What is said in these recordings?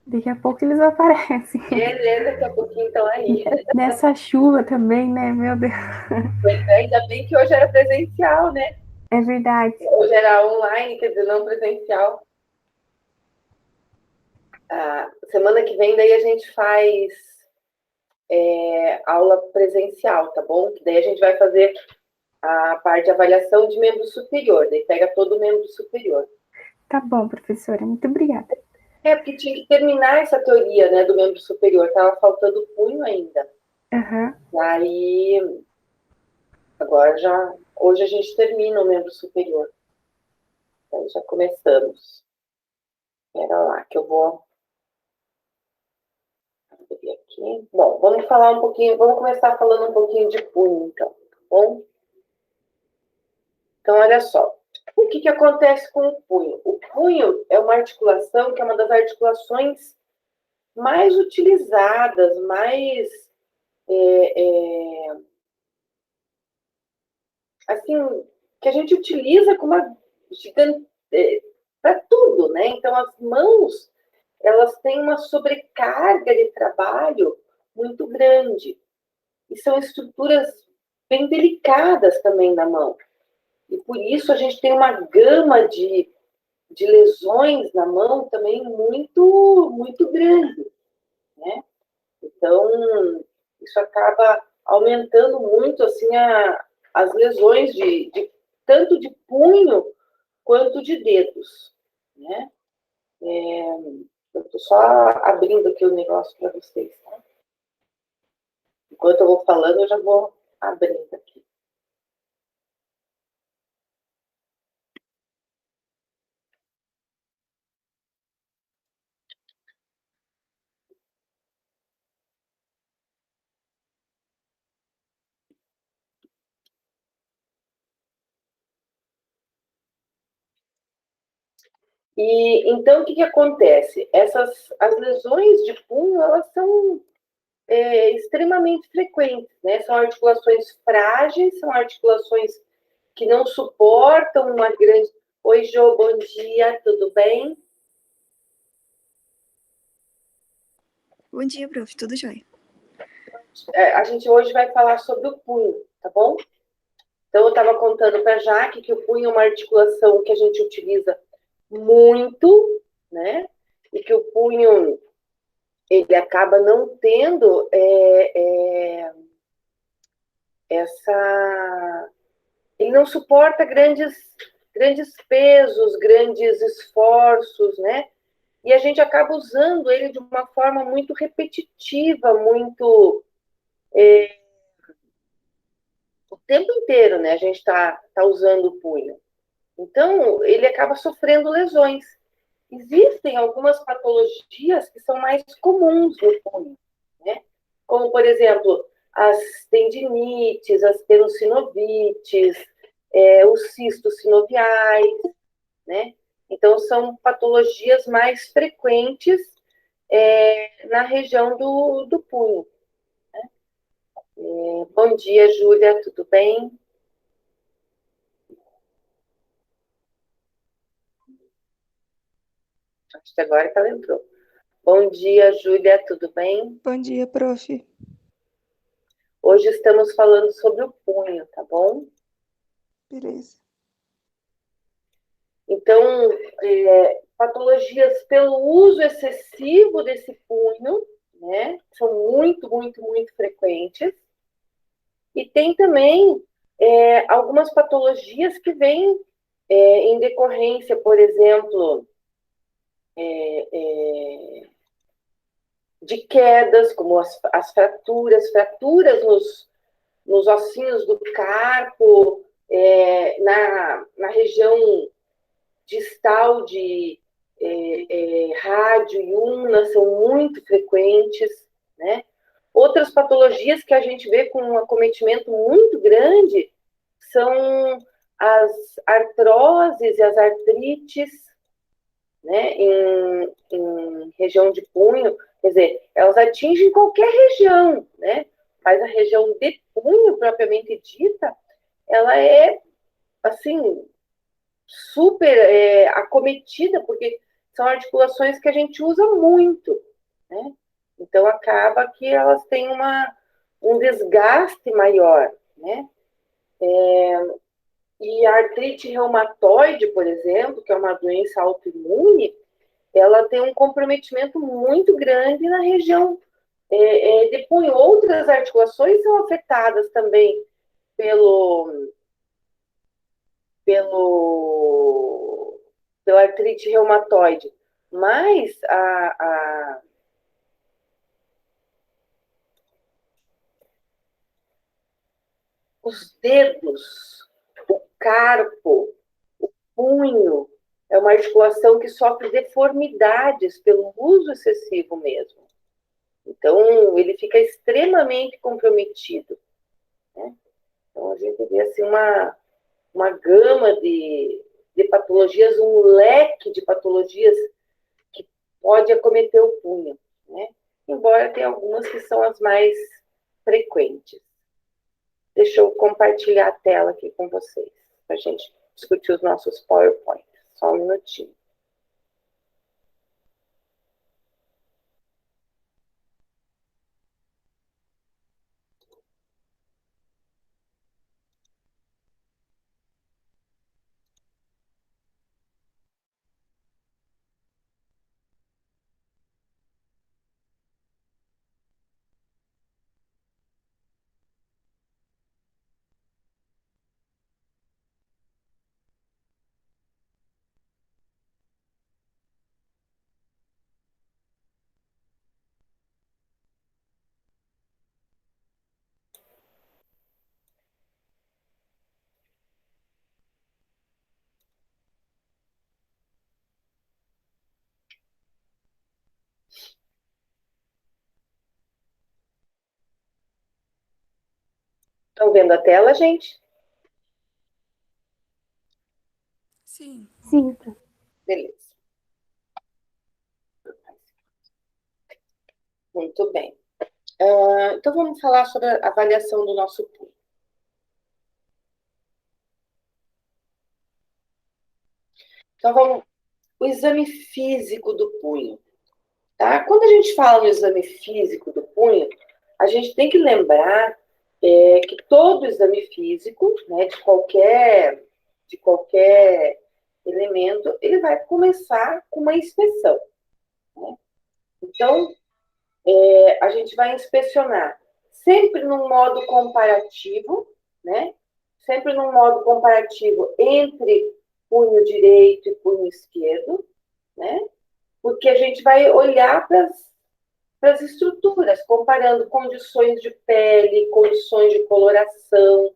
Daqui a pouco eles aparecem. Beleza, daqui a pouquinho estão aí. Nessa chuva também, né? Meu Deus. Pois é, ainda bem que hoje era presencial, né? É verdade. Hoje era online, quer dizer, não presencial. Semana que vem, daí a gente faz aula presencial, tá bom? Que daí a gente vai fazer a parte de avaliação de membro superior, daí pega todo o membro superior. Tá bom, professora. Muito obrigada. É, porque tinha que terminar essa teoria, né, do membro superior, tava faltando o punho ainda. Aham. Aí, agora já, hoje a gente termina o membro superior. Aí já começamos. Espera lá que eu vou abrir aqui. Bom, vamos falar um pouquinho, vamos começar falando um pouquinho de punho, então, tá bom? Então, olha só. O que acontece com o punho? O punho é uma articulação que é uma das articulações mais utilizadas, mais assim, que a gente utiliza com uma gigante para tudo, né? Então, as mãos, elas têm uma sobrecarga de trabalho muito grande. E são estruturas bem delicadas também na mão. E por isso a gente tem uma gama de lesões na mão também muito, muito grande, né? Então, isso acaba aumentando muito, assim, as lesões tanto de punho quanto de dedos, né? Eu estou só abrindo aqui o negócio para vocês, tá? Enquanto eu vou falando, eu já vou abrindo aqui. E então o que acontece? As lesões de punho, elas são extremamente frequentes, né? São articulações frágeis, são articulações que não suportam uma grande. Oi, Jô, bom dia, tudo bem? Bom dia, prof. Tudo jóia? A gente hoje vai falar sobre o punho, tá bom? Então, eu estava contando para a Jaque que o punho é uma articulação que a gente utiliza muito, né? E que o punho, ele acaba não tendo essa... Ele não suporta grandes pesos, grandes esforços, né? E a gente acaba usando ele de uma forma muito repetitiva, muito o tempo inteiro, né? A gente tá usando o punho. Então, ele acaba sofrendo lesões. Existem algumas patologias que são mais comuns no punho, né? Como, por exemplo, as tendinites, as tendinocinovites, os cistos sinoviais, né? Então, são patologias mais frequentes na região do punho. Bom dia, Júlia, tudo bem? Acho que agora que ela entrou. Bom dia, Júlia, tudo bem? Bom dia, prof. Hoje estamos falando sobre o punho, tá bom? Beleza. Então, patologias pelo uso excessivo desse punho, né? São muito, muito, muito frequentes. E tem também algumas patologias que vêm em decorrência, por exemplo, de quedas, como as fraturas nos ossinhos do carpo, na região distal de rádio e ulna são muito frequentes, né? Outras patologias que a gente vê com um acometimento muito grande são as artroses e as artrites, né, em região de punho, quer dizer, elas atingem qualquer região, né? Mas a região de punho, propriamente dita, ela é, assim, super acometida, porque são articulações que a gente usa muito, né? Então, acaba que elas têm um desgaste maior, né? E a artrite reumatoide, por exemplo, que é uma doença autoimune, ela tem um comprometimento muito grande na região de punho. Outras articulações são afetadas também pelo, pelo, pela artrite reumatoide, mas os dedos, o carpo, o punho, é uma articulação que sofre deformidades pelo uso excessivo mesmo. Então, ele fica extremamente comprometido, né? Então, a gente vê assim, uma gama de patologias, um leque de patologias que pode acometer o punho, né? Embora tenha algumas que são as mais frequentes. Deixa eu compartilhar a tela aqui com vocês, para a gente discutir os nossos PowerPoints. Só um minutinho. Estão vendo a tela, gente? Sim. Sim. Beleza. Muito bem. Então, vamos falar sobre a avaliação do nosso punho. Então, vamos. O exame físico do punho. Tá? Quando a gente fala no exame físico do punho, a gente tem que lembrar que todo exame físico, né, de qualquer elemento, ele vai começar com uma inspeção, né? Então, a gente vai inspecionar sempre num modo comparativo, né? Sempre num modo comparativo entre punho direito e punho esquerdo, né? Porque a gente vai olhar para as estruturas, comparando condições de pele, condições de coloração,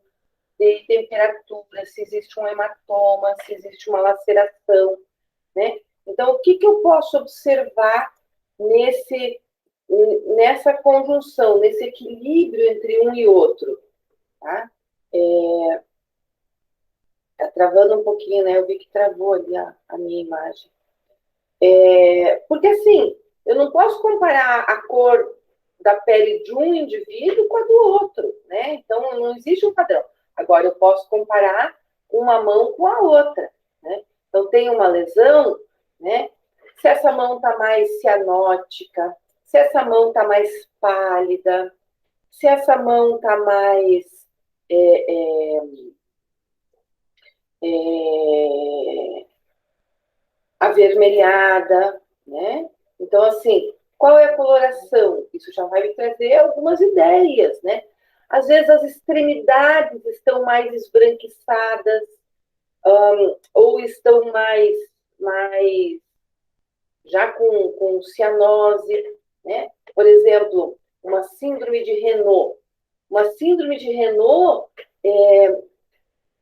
de temperatura, se existe um hematoma, se existe uma laceração, né? Então, o que eu posso observar nessa conjunção, nesse equilíbrio entre um e outro? Tá? Tá travando um pouquinho, né? Eu vi que travou ali a minha imagem. Porque, assim, eu não posso comparar a cor da pele de um indivíduo com a do outro, né? Então, não existe um padrão. Agora, eu posso comparar uma mão com a outra, né? Então, tem uma lesão, né? Se essa mão está mais cianótica, se essa mão está mais pálida, se essa mão está mais avermelhada, né? Então, assim, qual é a coloração? Isso já vai me trazer algumas ideias, né? Às vezes as extremidades estão mais esbranquiçadas, ou estão mais já com cianose, né? Por exemplo, uma síndrome de Renault. Uma síndrome de Renault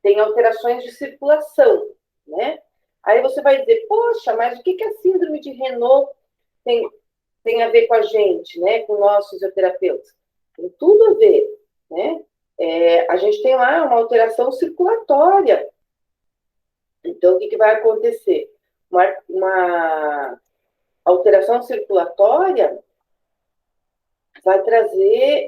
tem alterações de circulação, né? Aí você vai dizer, poxa, mas o que a síndrome de Renault tem a ver com a gente, né? Com nós fisioterapeutas? Tem tudo a ver, né? A gente tem lá uma alteração circulatória. Então, o que vai acontecer? Uma alteração circulatória vai trazer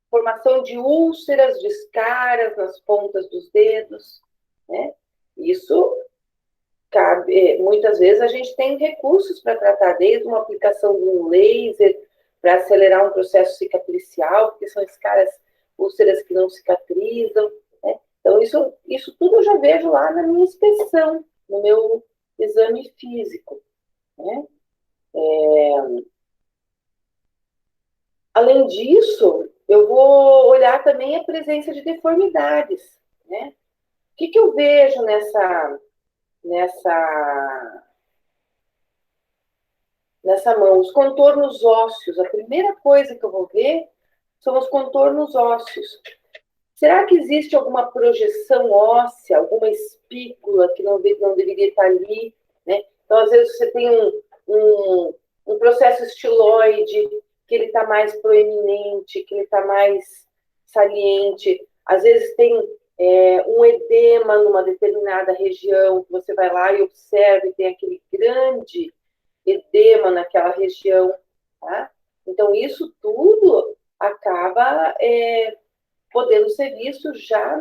formação de úlceras, de escaras nas pontas dos dedos, né? Isso muitas vezes a gente tem recursos para tratar, desde uma aplicação de um laser para acelerar um processo cicatricial, porque são escaras úlceras que não cicatrizam, né? Então, isso tudo eu já vejo lá na minha inspeção, no meu exame físico, né? Além disso, eu vou olhar também a presença de deformidades, né? O que eu vejo nessa mão? Os contornos ósseos. A primeira coisa que eu vou ver são os contornos ósseos. Será que existe alguma projeção óssea, alguma espícula que não deveria estar ali, né? Então, às vezes, você tem um processo estiloide, que ele está mais proeminente, que ele está mais saliente. Às vezes tem um edema numa determinada região, que você vai lá e observa e tem aquele grande edema naquela região, tá? Então, isso tudo acaba podendo ser visto já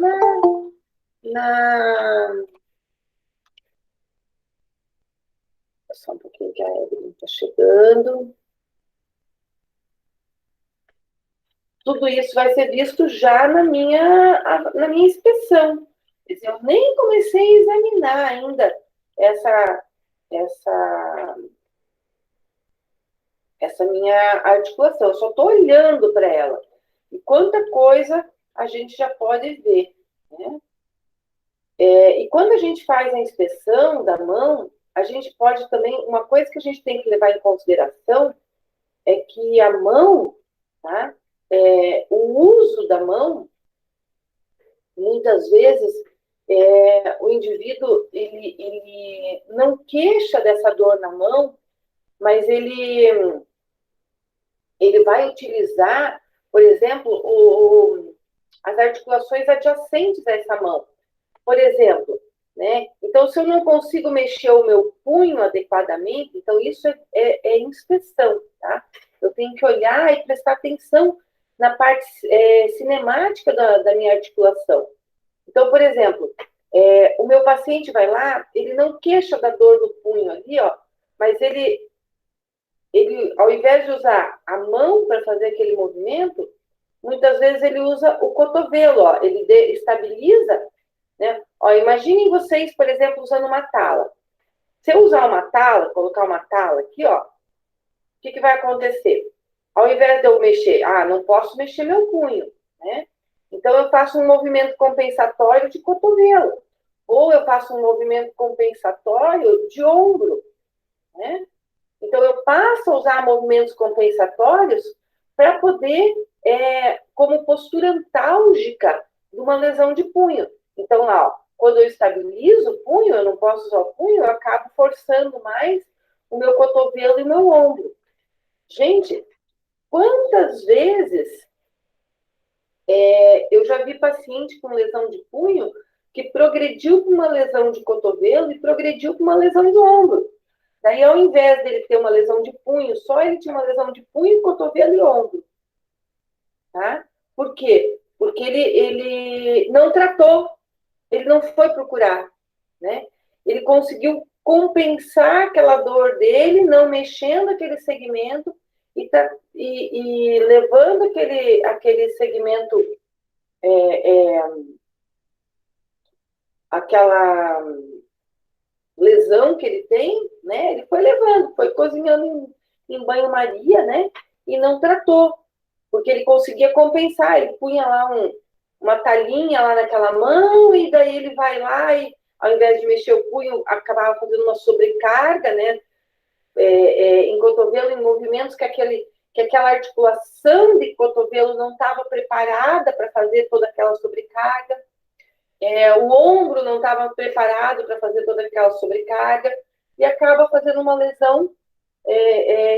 Só um pouquinho que a Evelyn está chegando. Tudo isso vai ser visto já na minha inspeção. Quer dizer, eu nem comecei a examinar ainda essa minha articulação. Eu só estou olhando para ela. E quanta coisa a gente já pode ver, né? E quando a gente faz a inspeção da mão, a gente pode também... Uma coisa que a gente tem que levar em consideração é que a mão, tá? O uso da mão, muitas vezes, o indivíduo ele não queixa dessa dor na mão, mas ele vai utilizar, por exemplo, as articulações adjacentes a essa mão. Por exemplo, né? Então, se eu não consigo mexer o meu punho adequadamente, então isso é inspeção, tá? Eu tenho que olhar e prestar atenção na parte cinemática da minha articulação. Então, por exemplo, o meu paciente vai lá, ele não queixa da dor do punho ali, ó, mas ele, ao invés de usar a mão para fazer aquele movimento, muitas vezes ele usa o cotovelo, ó, ele estabiliza, né? Ó, imaginem vocês, por exemplo, usando uma tala. Se eu usar uma tala, colocar uma tala aqui, ó, o que vai acontecer? Ao invés de eu mexer, não posso mexer meu punho, né? Então, eu faço um movimento compensatório de cotovelo. Ou eu faço um movimento compensatório de ombro, né? Então, eu passo a usar movimentos compensatórios para poder, como postura antálgica de uma lesão de punho. Então, lá, ó, quando eu estabilizo o punho, eu não posso usar o punho, eu acabo forçando mais o meu cotovelo e o meu ombro. Gente, quantas vezes eu já vi paciente com lesão de punho que progrediu com uma lesão de cotovelo e progrediu com uma lesão de ombro. Daí, ao invés dele ter uma lesão de punho, só ele tinha uma lesão de punho, cotovelo e ombro. Tá? Por quê? Porque ele não tratou, ele não foi procurar, né? Ele conseguiu compensar aquela dor dele, não mexendo aquele segmento e levando aquele segmento, aquela lesão que ele tem, né? Ele foi levando, foi cozinhando em banho-maria, né? E não tratou, porque ele conseguia compensar, ele punha lá uma talinha lá naquela mão, e daí ele vai lá e, ao invés de mexer o punho, acabava fazendo uma sobrecarga, né? Em cotovelo, em movimentos que aquela articulação de cotovelo não estava preparada para fazer toda aquela sobrecarga. O ombro não estava preparado para fazer toda aquela sobrecarga, e acaba fazendo uma lesão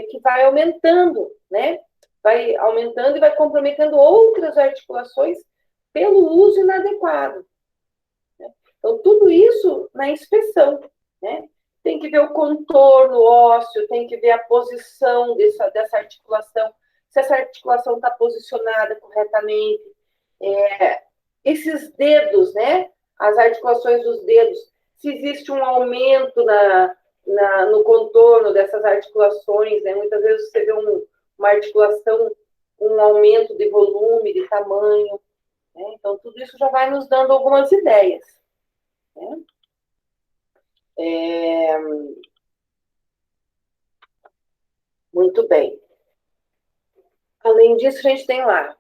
que vai aumentando, né? Vai aumentando e vai comprometendo outras articulações pelo uso inadequado, né? Então, tudo isso na inspeção, né? Tem que ver o contorno ósseo, tem que ver a posição dessa articulação, se essa articulação está posicionada corretamente. Esses dedos, né? As articulações dos dedos, se existe um aumento no contorno dessas articulações, né? Muitas vezes você vê uma articulação, um aumento de volume, de tamanho, né? Então, tudo isso já vai nos dando algumas ideias, né? Muito bem. Além disso, a gente tem lá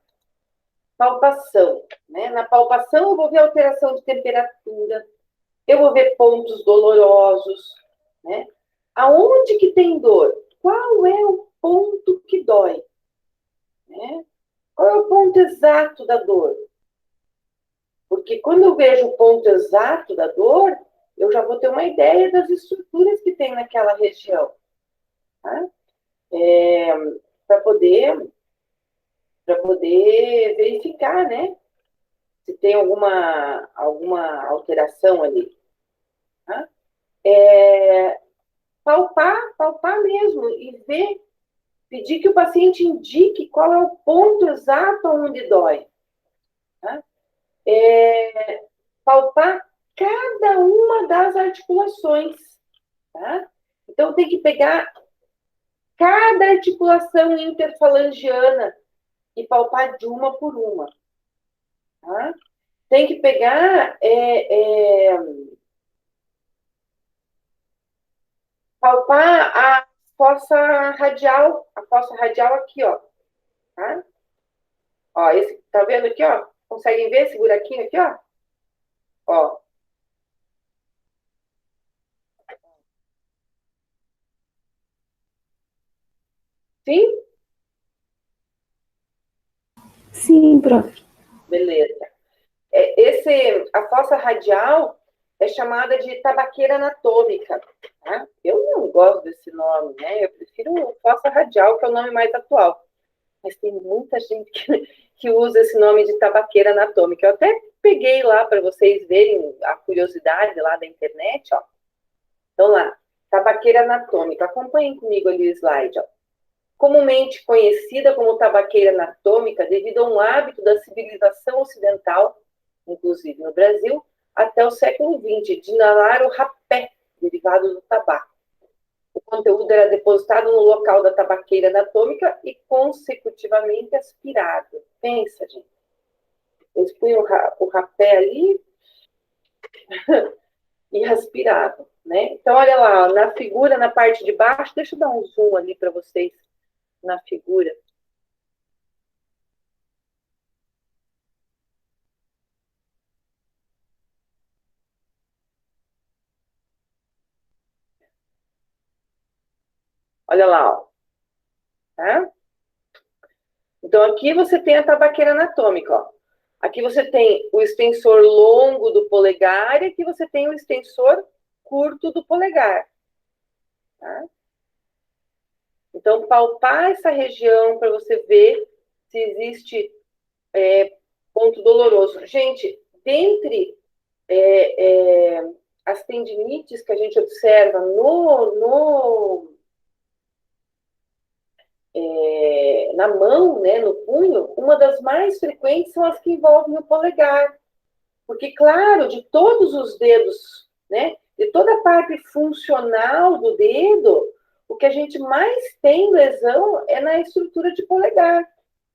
palpação, né? Na palpação, eu vou ver alteração de temperatura, eu vou ver pontos dolorosos, né? Aonde que tem dor? Qual é o ponto que dói? Né? Qual é o ponto exato da dor? Porque quando eu vejo o ponto exato da dor, eu já vou ter uma ideia das estruturas que tem naquela região. Tá? Para poder verificar, né? Se tem alguma alteração ali. Tá? Palpar mesmo e ver, pedir que o paciente indique qual é o ponto exato onde dói. Tá? Palpar cada uma das articulações. Tá? Então, tem que pegar cada articulação interfalangiana e palpar de uma por uma. Tá? Tem que pegar palpar a fossa radial aqui, ó. Tá? Ó, esse, tá vendo aqui, ó? Conseguem ver esse buraquinho aqui, ó? Ó. Sim? Sim, prof. Beleza. A fossa radial é chamada de tabaqueira anatômica. Tá? Eu não gosto desse nome, né? Eu prefiro fossa radial, que é o nome mais atual. Mas tem muita gente que usa esse nome de tabaqueira anatômica. Eu até peguei lá para vocês verem a curiosidade lá da internet, ó. Então lá, tabaqueira anatômica. Acompanhem comigo ali o slide, ó. Comumente conhecida como tabaqueira anatômica devido a um hábito da civilização ocidental, inclusive no Brasil, até o século XX, de inalar o rapé, derivado do tabaco. O conteúdo era depositado no local da tabaqueira anatômica e consecutivamente aspirado. Pensa, gente. Eles punham o rapé ali e aspiravam, né? Então, olha lá, na figura, na parte de baixo, deixa eu dar um zoom ali para vocês na figura. Olha lá, ó. Tá? Então, aqui você tem a tabaqueira anatômica, ó. Aqui você tem o extensor longo do polegar e aqui você tem o extensor curto do polegar. Tá? Então, palpar essa região para você ver se existe ponto doloroso. Gente, dentre as tendinites que a gente observa na mão, né, no punho, uma das mais frequentes são as que envolvem o polegar. Porque, claro, de todos os dedos, né, de toda a parte funcional do dedo, o que a gente mais tem lesão é na estrutura de polegar,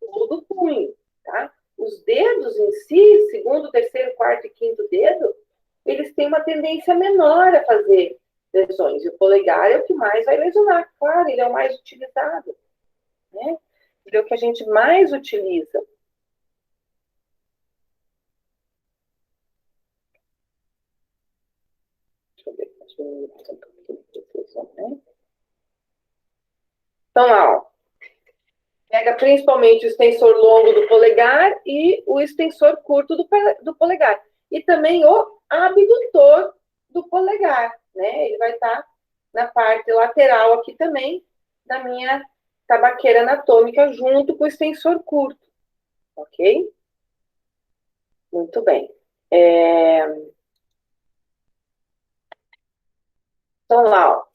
ou do punho, tá? Os dedos em si, segundo, terceiro, quarto e quinto dedo, eles têm uma tendência menor a fazer lesões. E o polegar é o que mais vai lesionar, claro, ele é o mais utilizado, né? Ele é o que a gente mais utiliza. Deixa eu ver. Então, lá, ó. Pega principalmente o extensor longo do polegar e o extensor curto do polegar. E também o abdutor do polegar, né? Ele vai estar na parte lateral aqui também da minha tabaqueira anatômica, junto com o extensor curto. Ok? Muito bem. Então, lá, ó.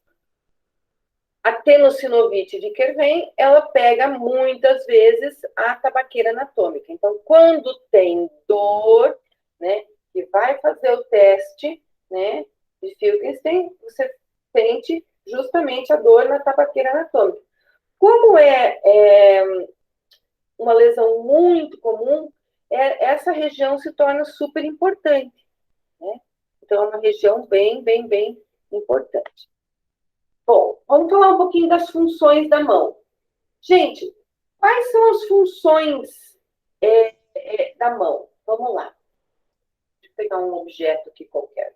A tenossinovite de Kervem, ela pega muitas vezes a tabaqueira anatômica. Então, quando tem dor, né, que vai fazer o teste, né, de Filkenstein, você sente justamente a dor na tabaqueira anatômica. Como é uma lesão muito comum, essa região se torna super importante, né? Então, é uma região bem, bem, bem importante. Bom, vamos falar um pouquinho das funções da mão. Gente, quais são as funções da mão? Vamos lá. Deixa eu pegar um objeto aqui qualquer.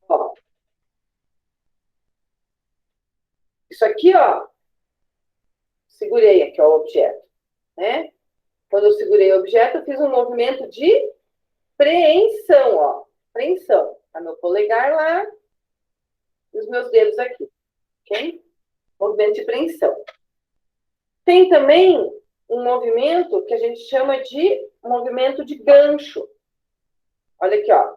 Ó, isso aqui, ó, segurei aqui ó, o objeto, né? Quando eu segurei o objeto, eu fiz um movimento de preensão, ó. Preensão. Tá meu polegar lá e os meus dedos aqui, ok? Movimento de preensão. Tem também um movimento que a gente chama de movimento de gancho. Olha aqui, ó.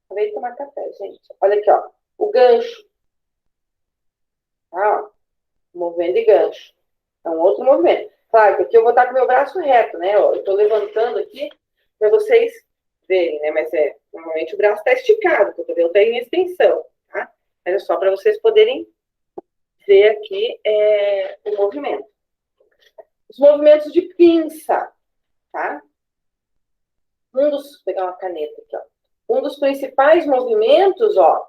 Acabei de tomar café, gente. Olha aqui, ó. O gancho. Tá, ó. Movimento de gancho. É um outro movimento. Claro que aqui eu vou estar com o meu braço reto, né? Eu estou levantando aqui para vocês verem, né? Mas normalmente o braço está esticado, porque o cabelo está em extensão, tá? Mas é só para vocês poderem ver aqui o movimento. Os movimentos de pinça, tá? Vou pegar uma caneta aqui, ó. Um dos principais movimentos, ó.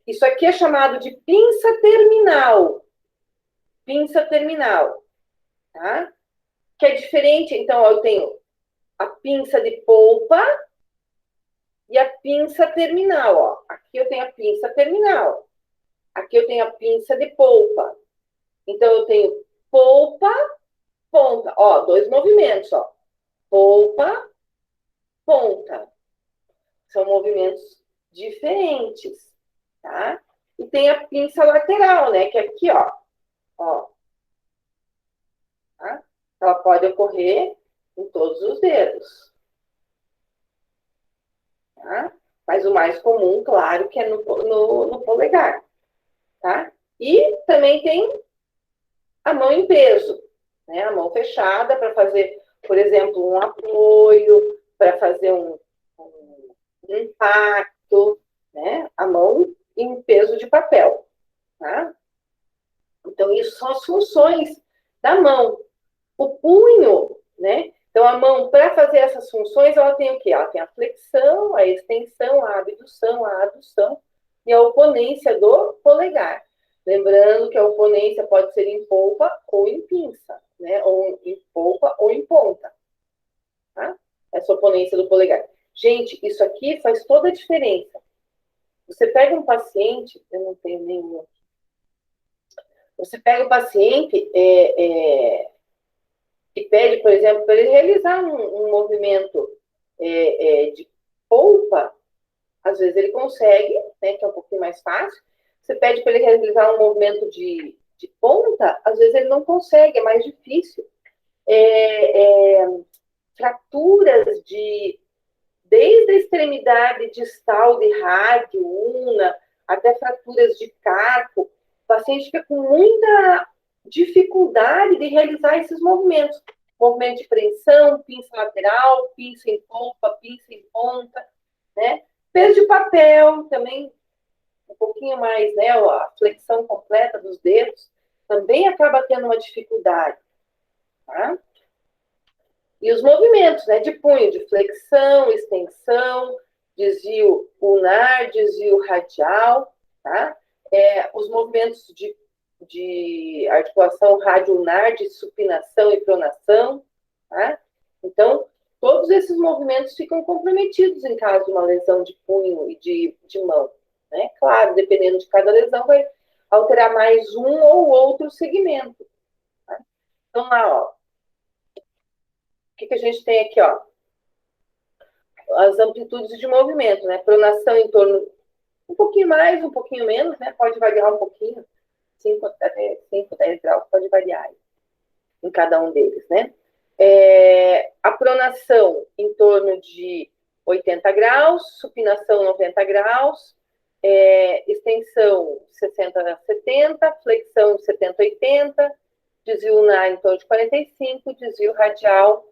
Isso aqui é chamado de pinça terminal. Pinça terminal, tá? Que é diferente, então, ó, eu tenho a pinça de polpa e a pinça terminal, ó. Aqui eu tenho a pinça terminal. Aqui eu tenho a pinça de polpa. Então, eu tenho polpa, ponta. Ó, dois movimentos, ó. Polpa, ponta. São movimentos diferentes, tá? E tem a pinça lateral, né? Que é aqui, ó. Ó. Tá? Ela pode ocorrer em todos os dedos. Tá? Mas o mais comum, claro, que é no polegar. Tá? E também tem a mão em peso, né? A mão fechada para fazer, por exemplo, um apoio, para fazer um impacto, né? A mão em peso de papel, tá? Então, isso são as funções da mão. O punho, né? Então, a mão, para fazer essas funções, ela tem o quê? Ela tem a flexão, a extensão, a abdução, a adução e a oponência do polegar. Lembrando que a oponência pode ser em polpa ou em pinça, né? Ou em polpa ou em ponta, tá? Essa oponência do polegar. Gente, isso aqui faz toda a diferença. Você pega um paciente, eu não tenho nenhum. Você pega o paciente e pede, por exemplo, para ele realizar um movimento de polpa, às vezes ele consegue, né, que é um pouquinho mais fácil. Você pede para ele realizar um movimento de ponta, às vezes ele não consegue, é mais difícil. Fraturas desde a extremidade distal de rádio, una, até fraturas de carpo, o paciente fica com muita dificuldade de realizar esses movimentos. Movimento de preensão, pinça lateral, pinça em polpa, pinça em ponta, né? Peso de papel, também um pouquinho mais, né? A flexão completa dos dedos, também acaba tendo uma dificuldade, tá? E os movimentos, né? De punho, de flexão, extensão, desvio ulnar, desvio radial, tá? Os movimentos de articulação radioulnar, de supinação e pronação, tá? Então, todos esses movimentos ficam comprometidos em caso de uma lesão de punho e de mão, né? Claro, dependendo de cada lesão, vai alterar mais um ou outro segmento. Tá? Então, lá, ó. O que a gente tem aqui, ó? As amplitudes de movimento, né? Pronação em torno, um pouquinho mais, um pouquinho menos, né? Pode variar um pouquinho, 5 até 5, 10 graus, pode variar em cada um deles, né? A pronação em torno de 80 graus, supinação 90 graus, extensão 60 a 70, flexão 70 a 80, desvio lunar em torno de 45, desvio radial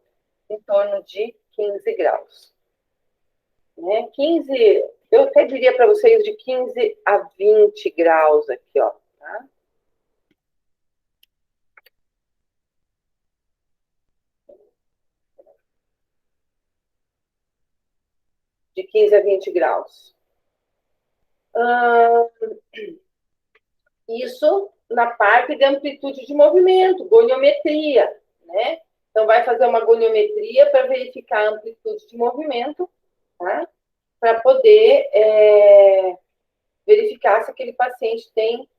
em torno de 15 graus. Né? 15, eu até diria para vocês de 15 a 20 graus aqui, ó. Tá? De 15 a 20 graus. Isso na parte de amplitude de movimento, goniometria, né? Então, vai fazer uma goniometria para verificar a amplitude de movimento, tá? Para poder verificar se aquele paciente tem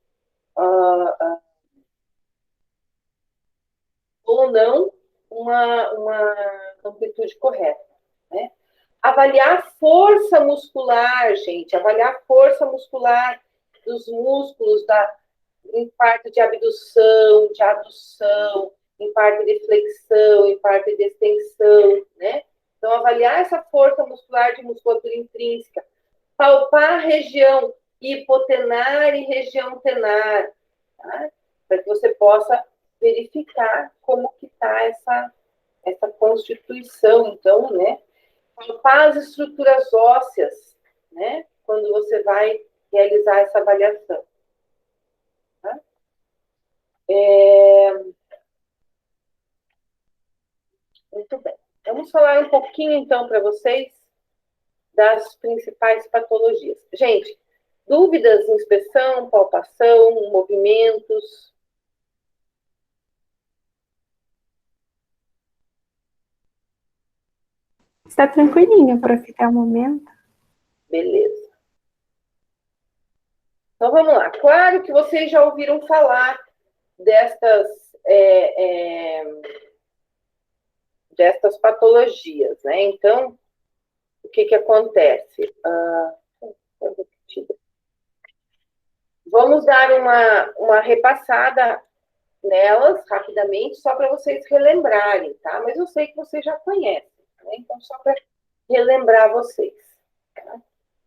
ou não uma amplitude correta, né? Avaliar força muscular, gente, avaliar força muscular dos músculos em parte de abdução, de adução, em parte de flexão, em parte de extensão, né? Então, avaliar essa força muscular de musculatura intrínseca, palpar a região hipotenar e região tenar, tá? Para que você possa verificar como que está essa constituição, então, né? Palpar as estruturas ósseas, né? Quando você vai realizar essa avaliação. Tá? Muito bem. Vamos falar um pouquinho, então, para vocês das principais patologias. Gente, dúvidas, inspeção, palpação, movimentos? Está tranquilinho para ficar um momento? Beleza. Então, vamos lá. Claro que vocês já ouviram falar destas patologias, né? Então, o que acontece? Vamos dar uma repassada nelas rapidamente, só para vocês relembrarem, tá? Mas eu sei que vocês já conhecem, né? Então, só para relembrar vocês. Tá?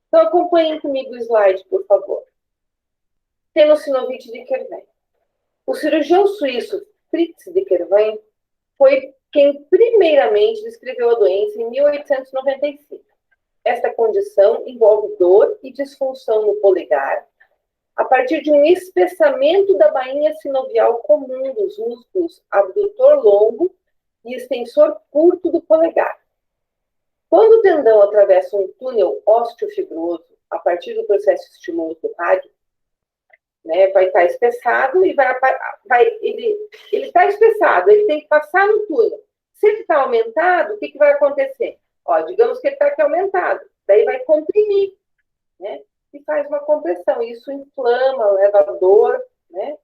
Então, acompanhem comigo o slide, por favor. Temos sinovite de Kerven. O cirurgião suíço Fritz de Kerven foi quem primeiramente descreveu a doença em 1895. Esta condição envolve dor e disfunção no polegar, a partir de um espessamento da bainha sinovial comum dos músculos abdutor longo e extensor curto do polegar. Quando o tendão atravessa um túnel osteofibroso, a partir do processo estimuloso do rádio, né, vai estar espessado e ele está espessado, ele tem que passar no túnel. Se ele está aumentado, o que vai acontecer? Ó, digamos que ele está aqui aumentado, daí vai comprimir, né? E faz uma compressão. Isso inflama, leva a dor, né?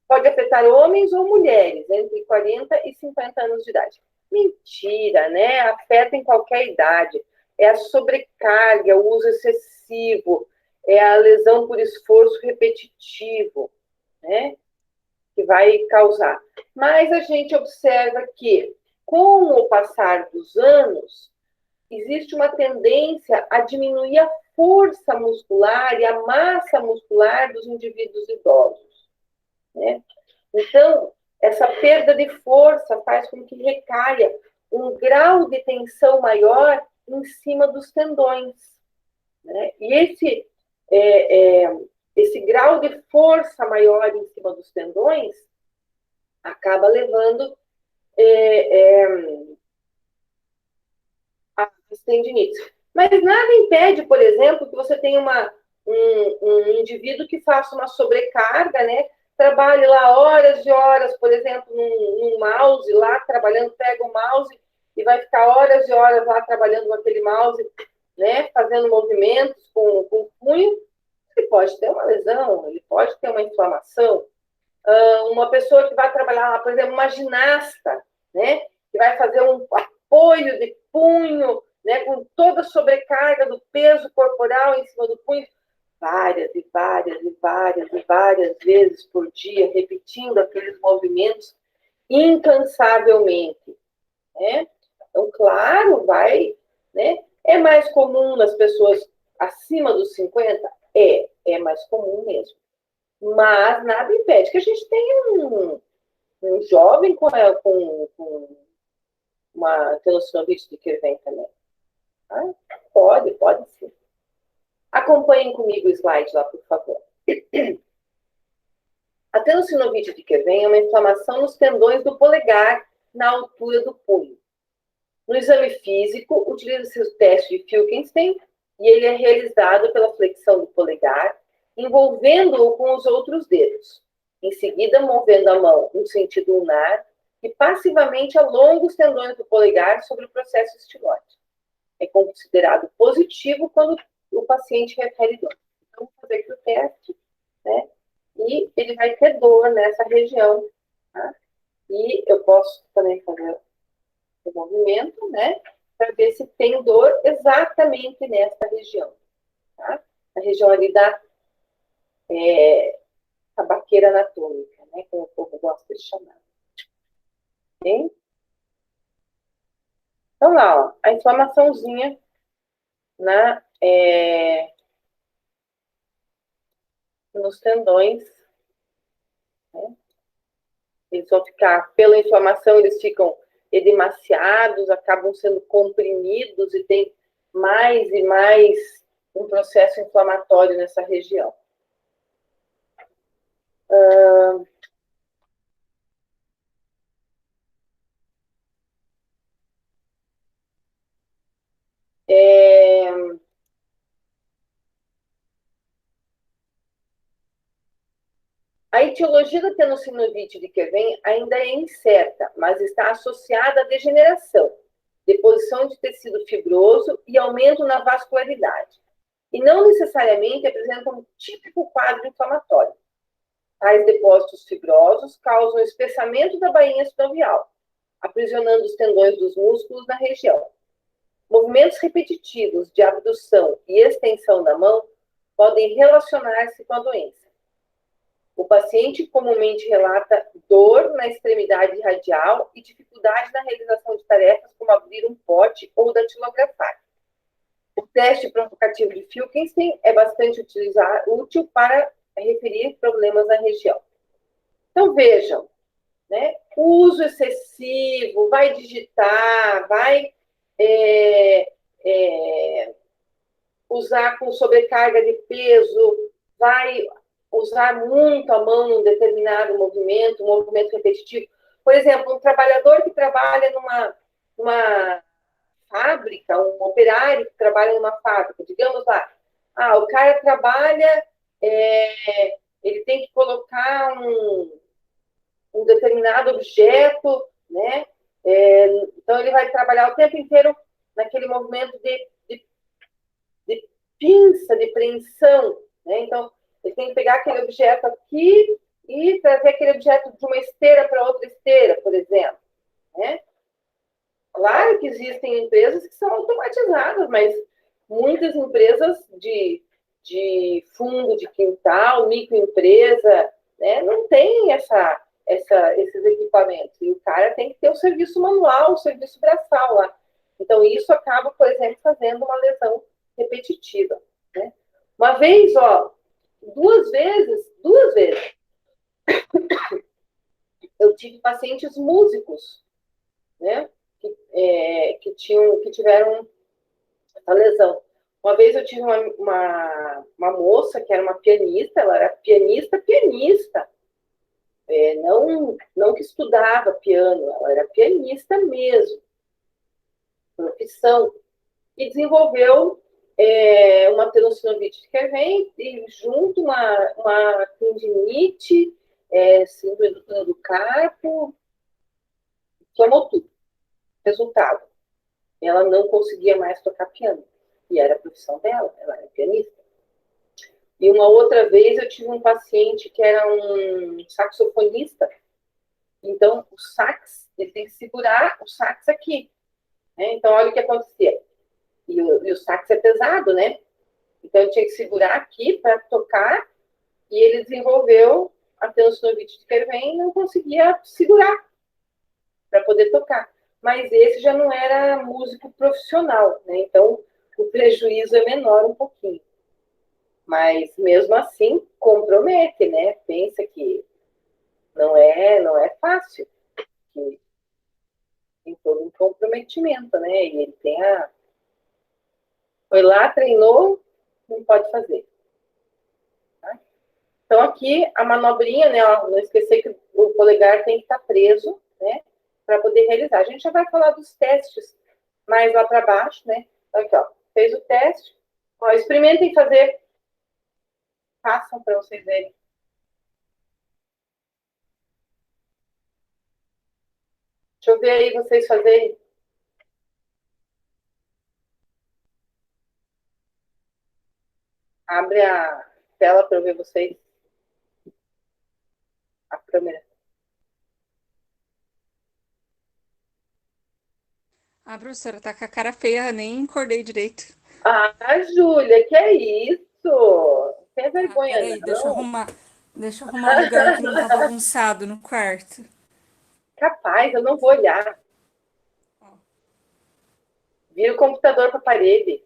Pode afetar homens ou mulheres entre 40 e 50 anos de idade. Mentira, né? Afeta em qualquer idade. É a sobrecarga, é o uso excessivo, é a lesão por esforço repetitivo, né? Que vai causar. Mas a gente observa que, com o passar dos anos, existe uma tendência a diminuir a força muscular e a massa muscular dos indivíduos idosos, né? Então, essa perda de força faz com que recaia um grau de tensão maior em cima dos tendões, né? E esse grau de força maior em cima dos tendões acaba levando a tendinites. Mas nada impede, por exemplo, que você tenha um indivíduo que faça uma sobrecarga, né? Trabalhe lá horas e horas, por exemplo, num mouse lá, trabalhando, pega o mouse e vai ficar horas e horas lá trabalhando com aquele mouse, né? Fazendo movimentos com o punho. Ele pode ter uma lesão, ele pode ter uma inflamação. Uma pessoa que vai trabalhar lá, por exemplo, uma ginasta, né? Que vai fazer um apoio de punho, né, com toda a sobrecarga do peso corporal em cima do punho, várias e várias e várias e várias vezes por dia, repetindo aqueles movimentos incansavelmente, né? Então, claro, né? É mais comum nas pessoas acima dos 50? É mais comum mesmo. Mas nada impede que a gente tenha um jovem com uma tenossinovite de Kervem também. Ah, pode sim. Acompanhem comigo o slide lá, por favor. A tenossinovite de Kervem é uma inflamação nos tendões do polegar, na altura do punho. No exame físico, utiliza-se o teste de Filkenstein e ele é realizado pela flexão do polegar, envolvendo-o com os outros dedos. Em seguida, movendo a mão no sentido ulnar e passivamente alonga os tendões do polegar sobre o processo estiloide. É considerado positivo quando o paciente refere dor. Então, vamos fazer aqui o teste, né? E ele vai ter dor nessa região, tá? E eu posso também fazer o movimento, né? Para ver se tem dor exatamente nessa região, tá? A região ali da tabaqueira anatômica, né? Como o povo gosta de chamar. Ok? Então, lá, ó, a inflamaçãozinha nos tendões, né? Eles vão ficar, pela inflamação, eles ficam edemaciados, acabam sendo comprimidos e tem mais e mais um processo inflamatório nessa região. A etiologia da tenossinovite de Kervem ainda é incerta, mas está associada à degeneração, deposição de tecido fibroso e aumento na vascularidade. E não necessariamente apresenta um típico quadro inflamatório. Tais depósitos fibrosos causam espessamento da bainha sinovial, aprisionando os tendões dos músculos na região. Movimentos repetitivos de abdução e extensão da mão podem relacionar-se com a doença. O paciente comumente relata dor na extremidade radial e dificuldade na realização de tarefas como abrir um pote ou datilografar. O teste provocativo de Filkenstein é bastante útil para referir problemas na região. Então, vejam, né? O uso excessivo, vai digitar, vai usar com sobrecarga de peso, vai usar muito a mão num determinado movimento, um movimento repetitivo. Por exemplo, um trabalhador que trabalha numa fábrica, um operário que trabalha numa fábrica, digamos lá, o cara trabalha, ele tem que colocar um determinado objeto, né? Então, ele vai trabalhar o tempo inteiro naquele movimento de pinça, de preensão, né? Então, ele tem que pegar aquele objeto aqui e trazer aquele objeto de uma esteira para outra esteira, por exemplo, né? Claro que existem empresas que são automatizadas, mas muitas empresas de fundo de quintal, microempresa, né, não tem esses equipamentos. E o cara tem que ter o serviço manual, o serviço braçal lá. Então, isso acaba, por exemplo, fazendo uma lesão repetitiva, né? Uma vez, duas vezes, eu tive pacientes músicos, né? Que tiveram essa lesão. Uma vez eu tive uma moça que era uma pianista, ela era pianista, não que estudava piano, ela era pianista mesmo, profissão, e desenvolveu uma tenossinovite de Kervem e junto uma tendinite, síndrome do túnel do carpo, queimou tudo. Resultado, ela não conseguia mais tocar piano. E era a profissão dela, ela era pianista. E uma outra vez eu tive um paciente que era um saxofonista. Então, o sax, ele tem que segurar o sax aqui, né? Então, olha o que acontecia. E o sax é pesado, né? Então, ele tinha que segurar aqui para tocar. E ele desenvolveu a tenossinovite de Kervem e não conseguia segurar para poder tocar. Mas esse já não era músico profissional, né? Então, o prejuízo é menor um pouquinho. Mas, mesmo assim, compromete, né? Pensa que Não é fácil. Porque tem todo um comprometimento, né? E ele foi lá, treinou, não pode fazer. Tá? Então, aqui, a manobrinha, né? Ó, não esquecer que o polegar tem que estar preso, né? Para poder realizar. A gente já vai falar dos testes mais lá para baixo, né? Então, aqui, ó. Fez o teste. Ó, experimentem fazer. Façam para vocês verem. Deixa eu ver aí vocês fazerem. Abre a tela para eu ver vocês. A câmera. A professora tá com a cara feia, nem acordei direito. Ah, Júlia, que é isso? Tem Tá, vergonha, peraí, deixa eu não? arrumar. Deixa eu arrumar um lugar que não tá bagunçado no quarto. Capaz, eu não vou olhar. Ó. Vira o computador para a parede.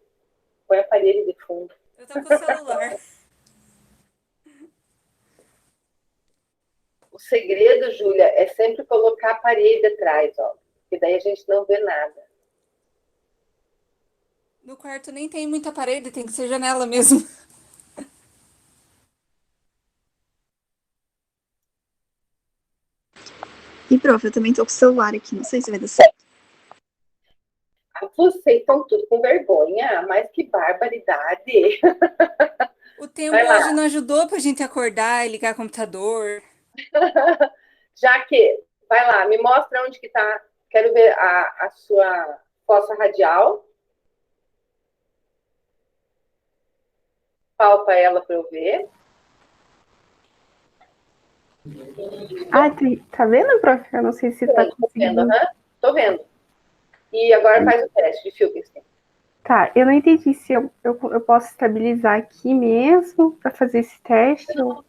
Põe a parede de fundo. Eu tô com o celular. O segredo, Júlia, é sempre colocar a parede atrás, ó. Porque daí a gente não vê nada. No quarto nem tem muita parede, tem que ser janela mesmo. E, prof, eu também tô com o celular aqui, não sei se vai dar certo. Vocês estão tudo com vergonha, mas que barbaridade. O tempo Vai lá. hoje não ajudou pra gente acordar e ligar o computador. Já que, vai lá, me mostra onde que tá. Quero ver a sua fossa radial. Palpa ela para eu ver. Ah, tá vendo, prof? Eu não sei se tá Tô vendo, conseguindo. tô vendo. E agora faz o teste de Filkenstein. Tá, eu não entendi se eu posso estabilizar aqui mesmo para fazer esse teste. Não,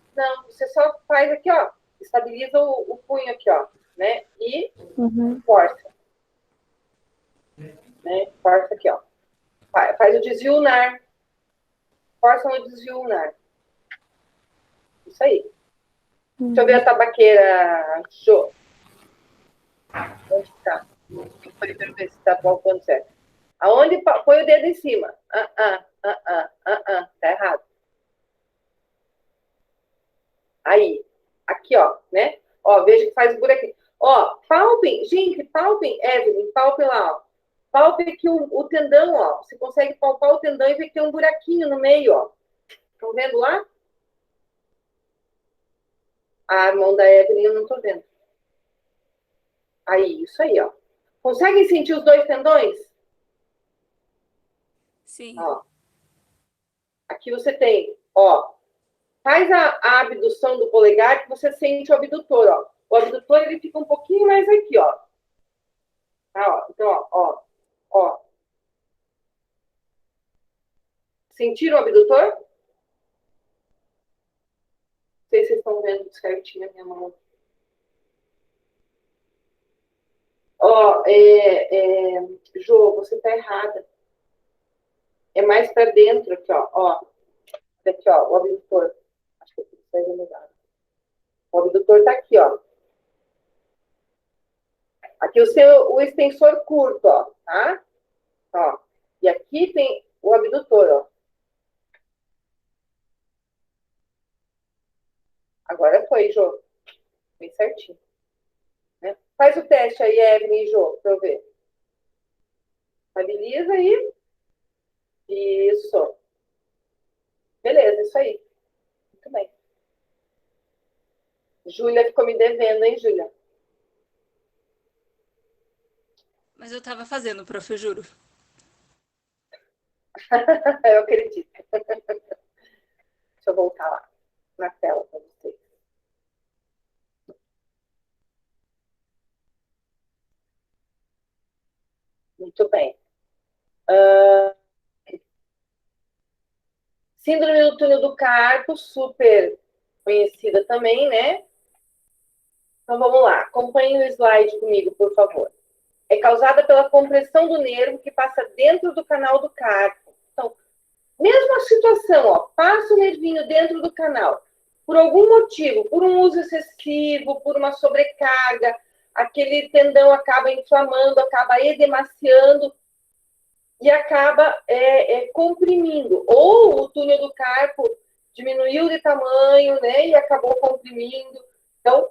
você só faz aqui, ó. Estabiliza o punho aqui, ó. Né? E força. Né? Força aqui, ó. Faz o desvio ulnar. Força no desvio ulnar. Isso aí. Deixa eu ver a tabaqueira, Jo. Onde tá? Foi para ver se tá palpando certo. Aonde põe o dedo em cima? Tá errado. Aí. Aqui, ó, né? Ó, veja que faz o buraquinho. Ó, palpem, gente, palpem, Evelyn, palpem lá, ó. Palpem aqui o tendão, ó. Você consegue palpar o tendão e ver que tem um buraquinho no meio, ó. Estão vendo lá? A mão da Evelyn eu não tô vendo. Aí, isso aí, ó. Conseguem sentir os dois tendões? Sim. Ó. Aqui você tem, ó. Faz a abdução do polegar que você sente o abdutor, ó. O abdutor, ele fica um pouquinho mais aqui, ó. Tá, ó. Então, ó. Sentiram o abdutor? Não sei se vocês estão vendo certinho a minha mão. Ó, Jo, você tá errada. É mais para dentro aqui, ó. Aqui, ó, o abdutor. Acho que eu preciso mudar. O abdutor tá aqui, ó. Aqui o extensor curto, ó, tá? Ó. E aqui tem o abdutor, ó. Agora foi, Jô. Bem certinho. Né? Faz o teste aí, Evelyn e Jô, pra eu ver. Estabiliza aí. Isso. Beleza, isso aí. Muito bem. Júlia ficou me devendo, hein, Júlia? Mas eu tava fazendo, prof, eu juro. Eu acredito. Deixa eu voltar lá na tela para vocês. Muito bem. Síndrome do túnel do carpo, super conhecida também, né? Então vamos lá. Acompanhe o slide comigo, por favor. É causada pela compressão do nervo que passa dentro do canal do carpo. Então, mesma situação, ó. Passa o nervinho dentro do canal. por algum motivo, por um uso excessivo, por uma sobrecarga, aquele tendão acaba inflamando, acaba edemaciando e acaba comprimindo. Ou o túnel do carpo diminuiu de tamanho, né, e acabou comprimindo. Então,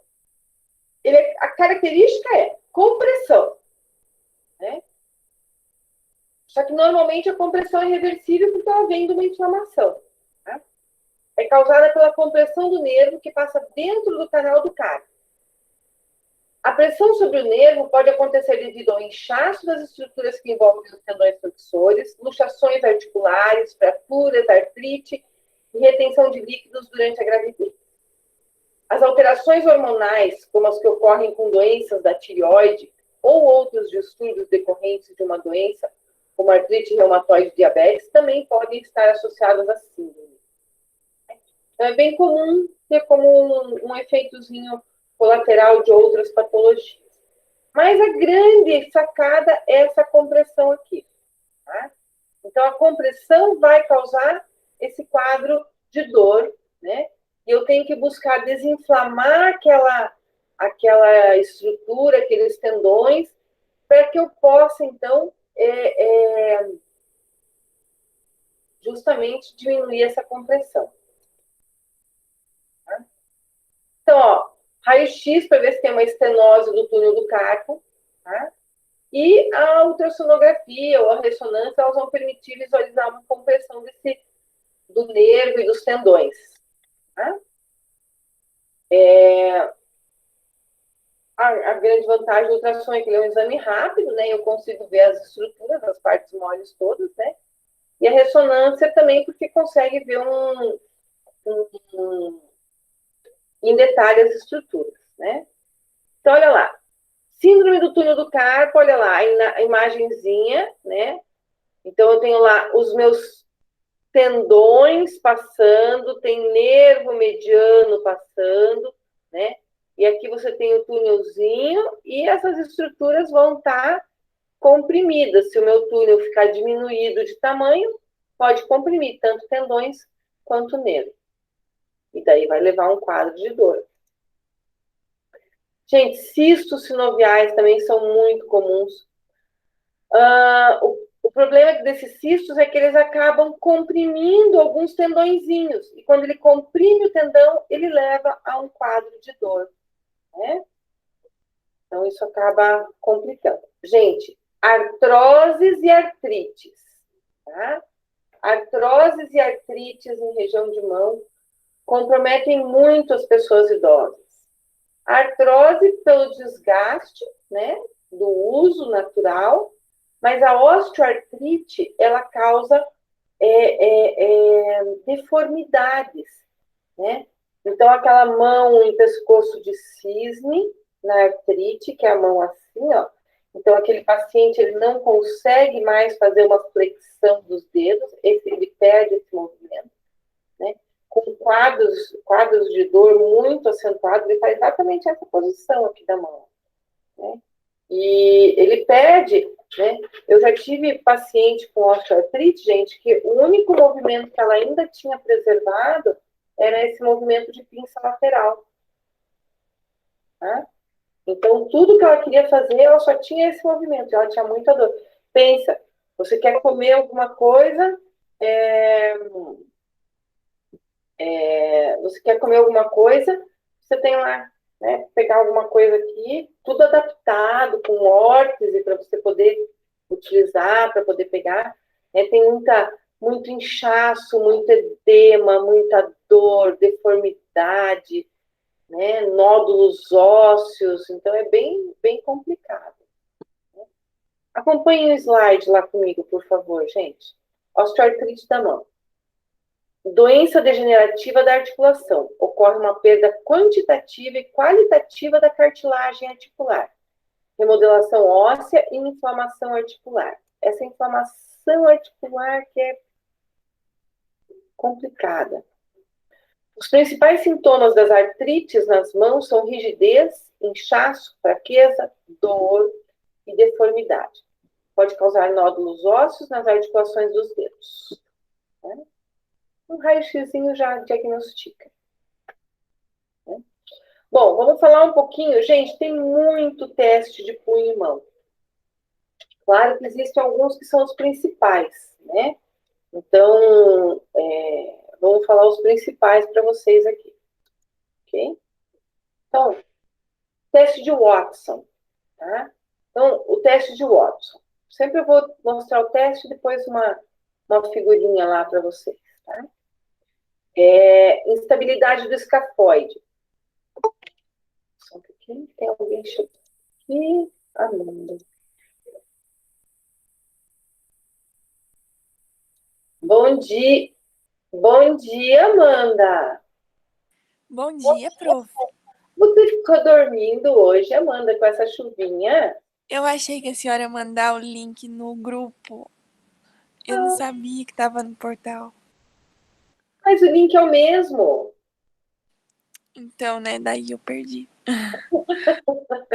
a característica é compressão, né? Só que normalmente a compressão é reversível porque ela vem de uma inflamação. Tá? É causada pela compressão do nervo que passa dentro do canal do carpo. A pressão sobre o nervo pode acontecer devido ao inchaço das estruturas que envolvem os tendões flexores, luxações articulares, fraturas, artrite e retenção de líquidos durante a gravidez. As alterações hormonais, como as que ocorrem com doenças da tireoide ou outros distúrbios decorrentes de uma doença, como artrite reumatoide e diabetes, também podem estar associadas à síndrome. Então, é bem comum ter como um efeitozinho colateral de outras patologias. Mas a grande sacada é essa compressão aqui. Tá? Então, a compressão vai causar esse quadro de dor, né? E eu tenho que buscar desinflamar aquela estrutura, aqueles tendões, para que eu possa, então, justamente diminuir essa compressão. Tá? Então, ó, raio-x para ver se tem uma estenose do túnel do carpo, tá? E a ultrassonografia ou a ressonância, elas vão permitir visualizar uma compressão do nervo e dos tendões. Tá? A grande vantagem do ultrassom é que ele é um exame rápido, né? Eu consigo ver as estruturas, as partes moles todas, né? E a ressonância também, porque consegue ver em detalhe as estruturas, né? Então, olha lá. Síndrome do túnel do carpo, olha lá, a imagenzinha, né? Então, eu tenho lá os meus tendões passando, tem nervo mediano passando, né? E aqui você tem o túnelzinho e essas estruturas vão estar comprimidas. Se o meu túnel ficar diminuído de tamanho, pode comprimir tanto tendões quanto nervo. E daí vai levar a um quadro de dor. Gente, cistos sinoviais também são muito comuns. O problema desses cistos é que eles acabam comprimindo alguns tendõezinhos. E quando ele comprime o tendão, ele leva a um quadro de dor. Né? Então, isso acaba complicando. Gente, artroses e artrites. Tá? Artroses e artrites em região de mão comprometem muito as pessoas idosas. A artrose pelo desgaste, né, do uso natural, mas a osteoartrite, ela causa deformidades, né? Então, aquela mão em pescoço de cisne, na artrite, que é a mão assim, ó. Então, aquele paciente, ele não consegue mais fazer uma flexão dos dedos, ele perde esse movimento, né? Com quadros de dor muito acentuados, ele faz exatamente essa posição aqui da mão, né? E ele perde, né? Eu já tive paciente com osteoartrite, gente, que o único movimento que ela ainda tinha preservado era esse movimento de pinça lateral. Tá? Então, tudo que ela queria fazer, ela só tinha esse movimento, ela tinha muita dor. Pensa, você quer comer alguma coisa, você tem lá, né, pegar alguma coisa aqui, tudo adaptado, com órtese, para você poder utilizar, para poder pegar. Né? Tem muito inchaço, muito edema, muita dor, deformidade, né? Nódulos ósseos, então é bem, bem complicado. Né? Acompanhe o slide lá comigo, por favor, gente. Osteoartrite da mão. Doença degenerativa da articulação. Ocorre uma perda quantitativa e qualitativa da cartilagem articular. Remodelação óssea e inflamação articular. Essa inflamação articular que é complicada. Os principais sintomas das artrites nas mãos são rigidez, inchaço, fraqueza, dor e deformidade. Pode causar nódulos ósseos nas articulações dos dedos. Né? Um raio-xzinho já diagnostica. Bom, vamos falar um pouquinho. Gente, tem muito teste de punho e mão. Claro que existem alguns que são os principais, né? Então, vamos falar os principais para vocês aqui, ok? Então, teste de Watson, tá? Então, o teste de Watson. Sempre eu vou mostrar o teste e depois uma figurinha lá para vocês, tá? Instabilidade do escafoide. Só um pouquinho, tem alguém chegando aqui. Amanda. Bom dia, Amanda. Bom dia, prof. Você ficou dormindo hoje, Amanda, com essa chuvinha? Eu achei que a senhora ia mandar o link no grupo. Eu não sabia que estava no portal. Mas o link é o mesmo. Então, né, daí eu perdi.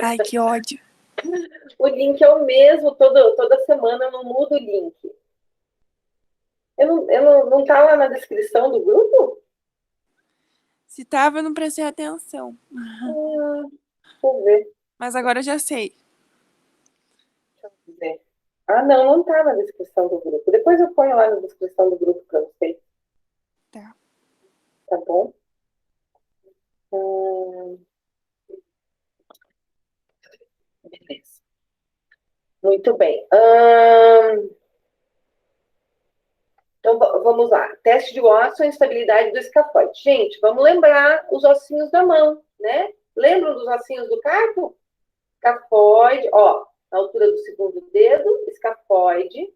Ai, que ódio. O link é o mesmo, toda semana eu não mudo o link. Não tá lá na descrição do grupo? Se tava, eu não prestei atenção. Vou ver. Mas agora eu já sei. Deixa eu ver. Ah, não tá na descrição do grupo. Depois eu ponho lá na descrição do grupo para vocês. Tá. Tá bom? Beleza. Muito bem. Então, vamos lá. Teste de Watson, estabilidade do escafoide. Gente, vamos lembrar os ossinhos da mão, né? Lembram dos ossinhos do carpo? Escafoide, ó, na altura do segundo dedo, escafoide,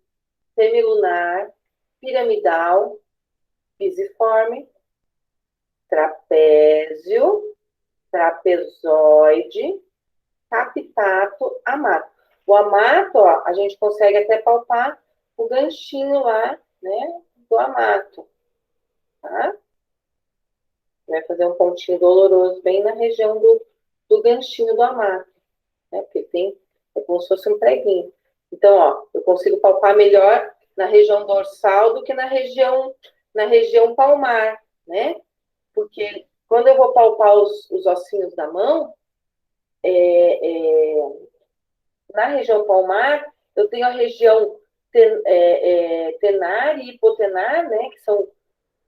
semilunar, piramidal, pisiforme, trapézio, trapezoide, capitato, amato. O amato, ó, a gente consegue até palpar o ganchinho lá, né, do amato, tá? Vai fazer um pontinho doloroso bem na região do ganchinho do amato, né, porque é como se fosse um preguinho. Então, ó, eu consigo palpar melhor na região dorsal do que na região palmar, né? Porque quando eu vou palpar os ossinhos da mão, na região palmar, eu tenho a região tenar e hipotenar, né, que são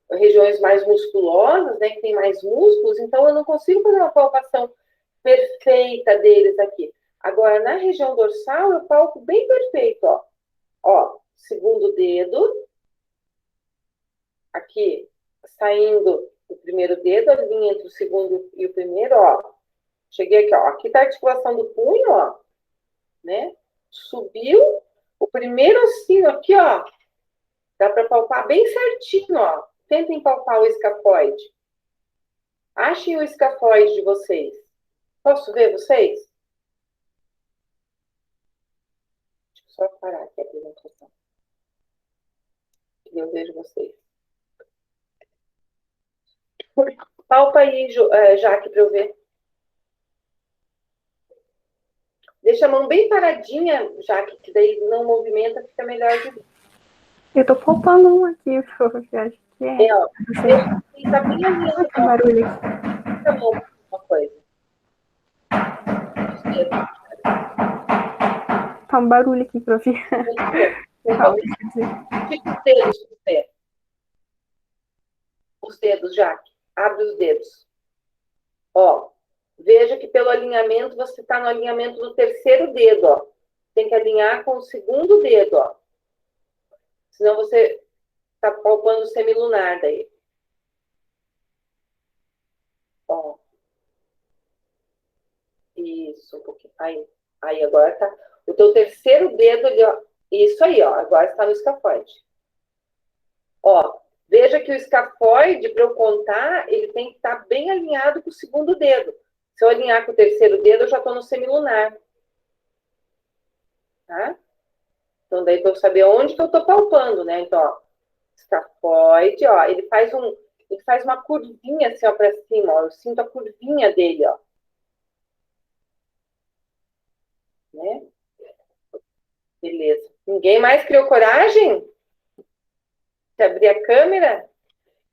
regiões mais musculosas, né, que tem mais músculos, então eu não consigo fazer uma palpação perfeita deles aqui. Agora, na região dorsal, eu palpo bem perfeito, ó. Ó, segundo dedo, aqui, saindo o primeiro dedo, a linha entre o segundo e o primeiro, ó. Cheguei aqui, ó. Aqui tá a articulação do punho, ó, né? Subiu o primeiro ossinho aqui, ó. Dá para palpar bem certinho, ó. Tentem palpar o escafoide. Achem o escafoide de vocês. Posso ver vocês? Deixa eu só parar aqui a apresentação. Eu vejo vocês. Palpa aí, Jaque, para eu ver. Deixa a mão bem paradinha, Jaque, que daí não movimenta, fica melhor de ver. Eu tô palpando um aqui, prof. Acho que é. Ó. Tá bem alinhado. Olha que barulho aqui. Fica bom uma coisa. Tá um barulho aqui, prof. Fica os dedos do pé. Os dedos, Jaque. Abre os dedos. Ó, veja que pelo alinhamento, você está no alinhamento do terceiro dedo, ó. Tem que alinhar com o segundo dedo, ó. Senão você está palpando o semilunar daí. Ó. Isso, um pouquinho. Aí agora tá. O teu terceiro dedo ali, ó. Isso aí, ó. Agora está no escafoide. Ó, veja que o escafoide, para eu contar, ele tem que estar bem alinhado com o segundo dedo. Se eu alinhar com o terceiro dedo, eu já estou no semilunar. Tá? Então, daí para eu saber onde que eu estou palpando, né? Então, ó, escafoide, ó, ele faz uma curvinha assim, ó, para cima, ó. Eu sinto a curvinha dele, ó. Né? Beleza. Ninguém mais criou coragem? De abrir a câmera?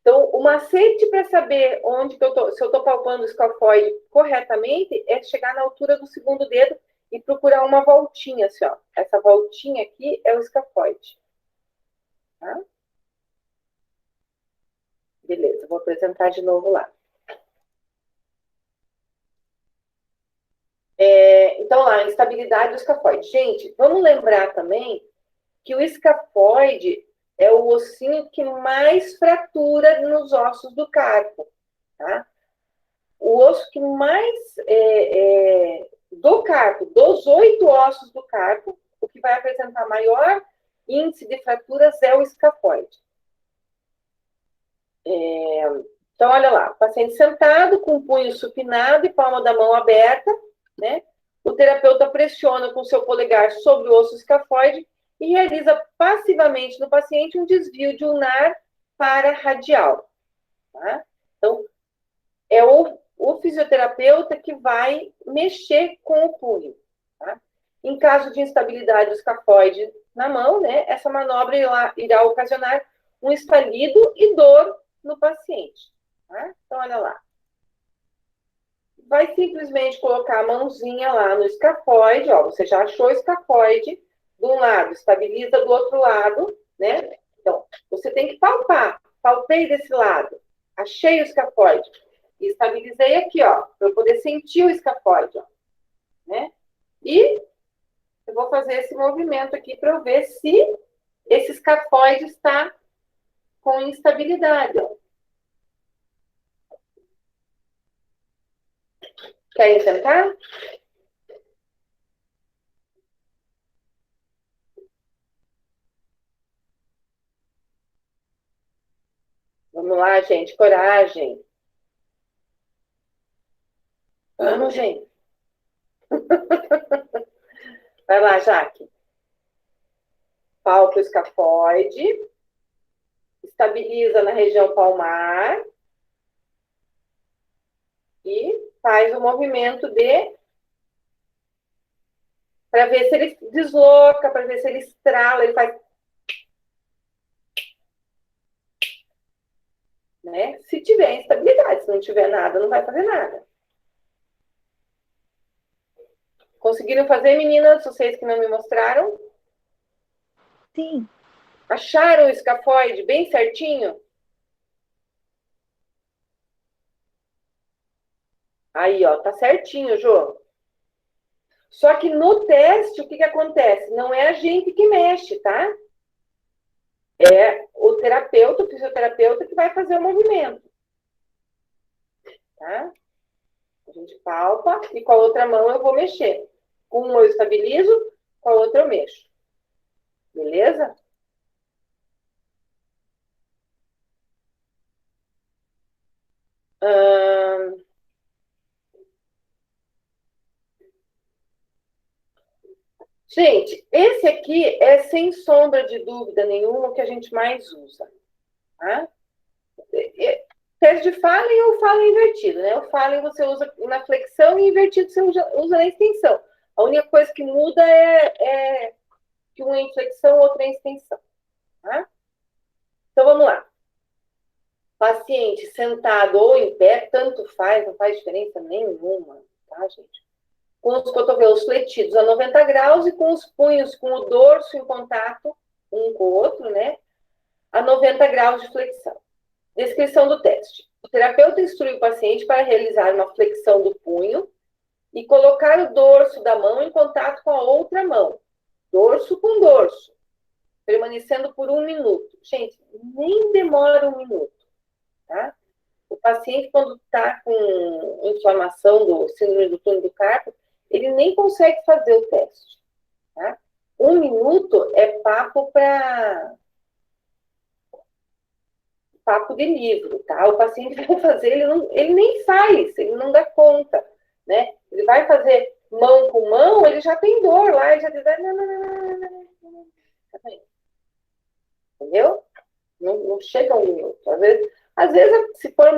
Então, o macete para saber onde que se eu estou palpando o escafoide corretamente é chegar na altura do segundo dedo e procurar uma voltinha, assim, ó. Essa voltinha aqui é o escafoide. Tá? Beleza, vou apresentar de novo lá. Então, lá, instabilidade do escafoide. Gente, vamos lembrar também que o escafoide é o ossinho que mais fratura nos ossos do carpo, tá? O osso que mais do carpo, dos 8 ossos do carpo, o que vai apresentar maior índice de fraturas é o escafoide. Então, olha lá, paciente sentado, com o punho supinado e palma da mão aberta, né? O terapeuta pressiona com seu polegar sobre o osso escafoide e realiza passivamente no paciente um desvio de ulnar para radial. Tá? Então, é o fisioterapeuta que vai mexer com o punho. Tá? Em caso de instabilidade do escafoide na mão, né, essa manobra irá ocasionar um estalido e dor no paciente. Tá? Então, olha lá. Vai simplesmente colocar a mãozinha lá no escafoide, ó, você já achou o escafoide de um lado, estabiliza do outro lado, né? Então, você tem que palpar. Palpei desse lado, achei o escafoide. E estabilizei aqui, ó, para eu poder sentir o escafoide, ó, né? E eu vou fazer esse movimento aqui para eu ver se esse escafoide está com instabilidade, ó. Querem tentar? Vamos lá, gente, coragem. Vamos, gente. Vai lá, Jaque. Palpa o escafoide. Estabiliza na região palmar. E faz o movimento para ver se ele desloca, para ver se ele estrala, ele faz. Né? Se tiver instabilidade, se não tiver nada, não vai fazer nada. Conseguiram fazer, meninas? Vocês que não me mostraram? Sim. Acharam o escafoide bem certinho? Aí, ó, tá certinho, Jô. Só que no teste, o que acontece? Não é a gente que mexe, tá? É o terapeuta, o fisioterapeuta que vai fazer o movimento. Tá? A gente palpa e com a outra mão eu vou mexer. Com uma eu estabilizo, com a outra eu mexo. Beleza? Gente, esse aqui é sem sombra de dúvida nenhuma o que a gente mais usa. Tá? Teste de Fallen ou Fallen invertido, né? O Fallen você usa na flexão e invertido você usa na extensão. A única coisa que muda é que um é em flexão, outro é em extensão. Tá? Então, vamos lá. Paciente sentado ou em pé, tanto faz, não faz diferença nenhuma, tá, gente? Com os cotovelos fletidos a 90 graus e com os punhos com o dorso em contato um com o outro, né? A 90 graus de flexão. Descrição do teste. O terapeuta instrui o paciente para realizar uma flexão do punho e colocar o dorso da mão em contato com a outra mão. Dorso com dorso. Permanecendo por 1 minuto. Gente, nem demora 1 minuto. Tá? O paciente, quando está com inflamação do síndrome do túnel do carpo, ele nem consegue fazer o teste. Tá? 1 minuto é papo de livro, tá? O paciente vai fazer, ele nem faz, ele não dá conta, né? Ele vai fazer mão com mão, ele já tem dor lá, ele já diz, não. Entendeu? Não chega a 1 minuto. Às vezes se for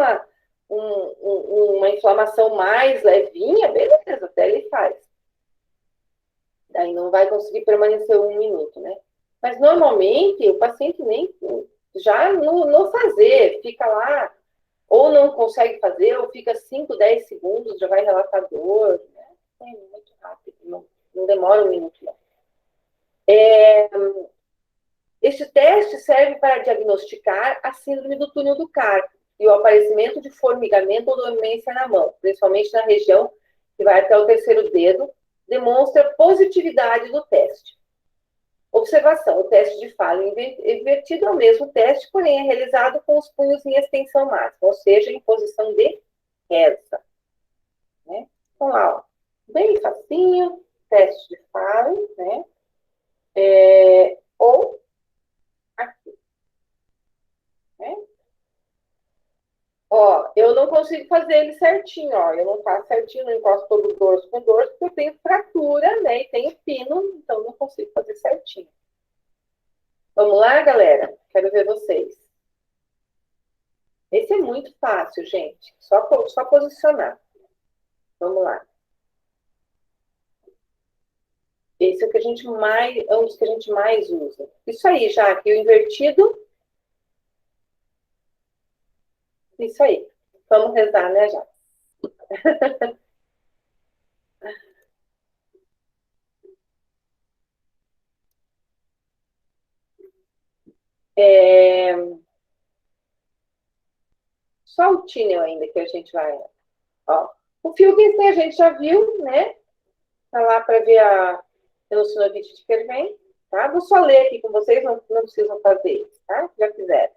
uma inflamação mais levinha, beleza, até ele faz. Daí não vai conseguir permanecer 1 minuto, né? Mas normalmente o paciente nem já no fazer, fica lá, ou não consegue fazer, ou fica 5, 10 segundos, já vai relatar dor, né? É muito rápido, não demora um minuto, não. Este teste serve para diagnosticar a síndrome do túnel do carpo e o aparecimento de formigamento ou dormência na mão, principalmente na região que vai até o terceiro dedo, demonstra positividade do teste. Observação: o teste de fala invertido é o mesmo teste, porém é realizado com os punhos em extensão máxima, ou seja, em posição de reza. Né? Então, lá, ó, bem facinho, teste de fala, né? Ou aqui. Né? Ó, eu não consigo fazer ele certinho, ó. Eu não faço certinho, não encosto todo o dorso com dorso, porque eu tenho fratura, né? E tenho pino, então não consigo fazer certinho. Vamos lá, galera? Quero ver vocês. Esse é muito fácil, gente. Só posicionar. Vamos lá. Esse é o que a gente mais, é um dos que a gente mais usa. Isso aí, já aqui o invertido. Isso aí. Vamos rezar, né, já? Só o túnel ainda que a gente vai. Ó. O Filgenstein a gente já viu, né? Tá lá para ver a tenossinovite de Kervem, tá? Vou só ler aqui com vocês, não precisam fazer isso, tá? Já fizeram.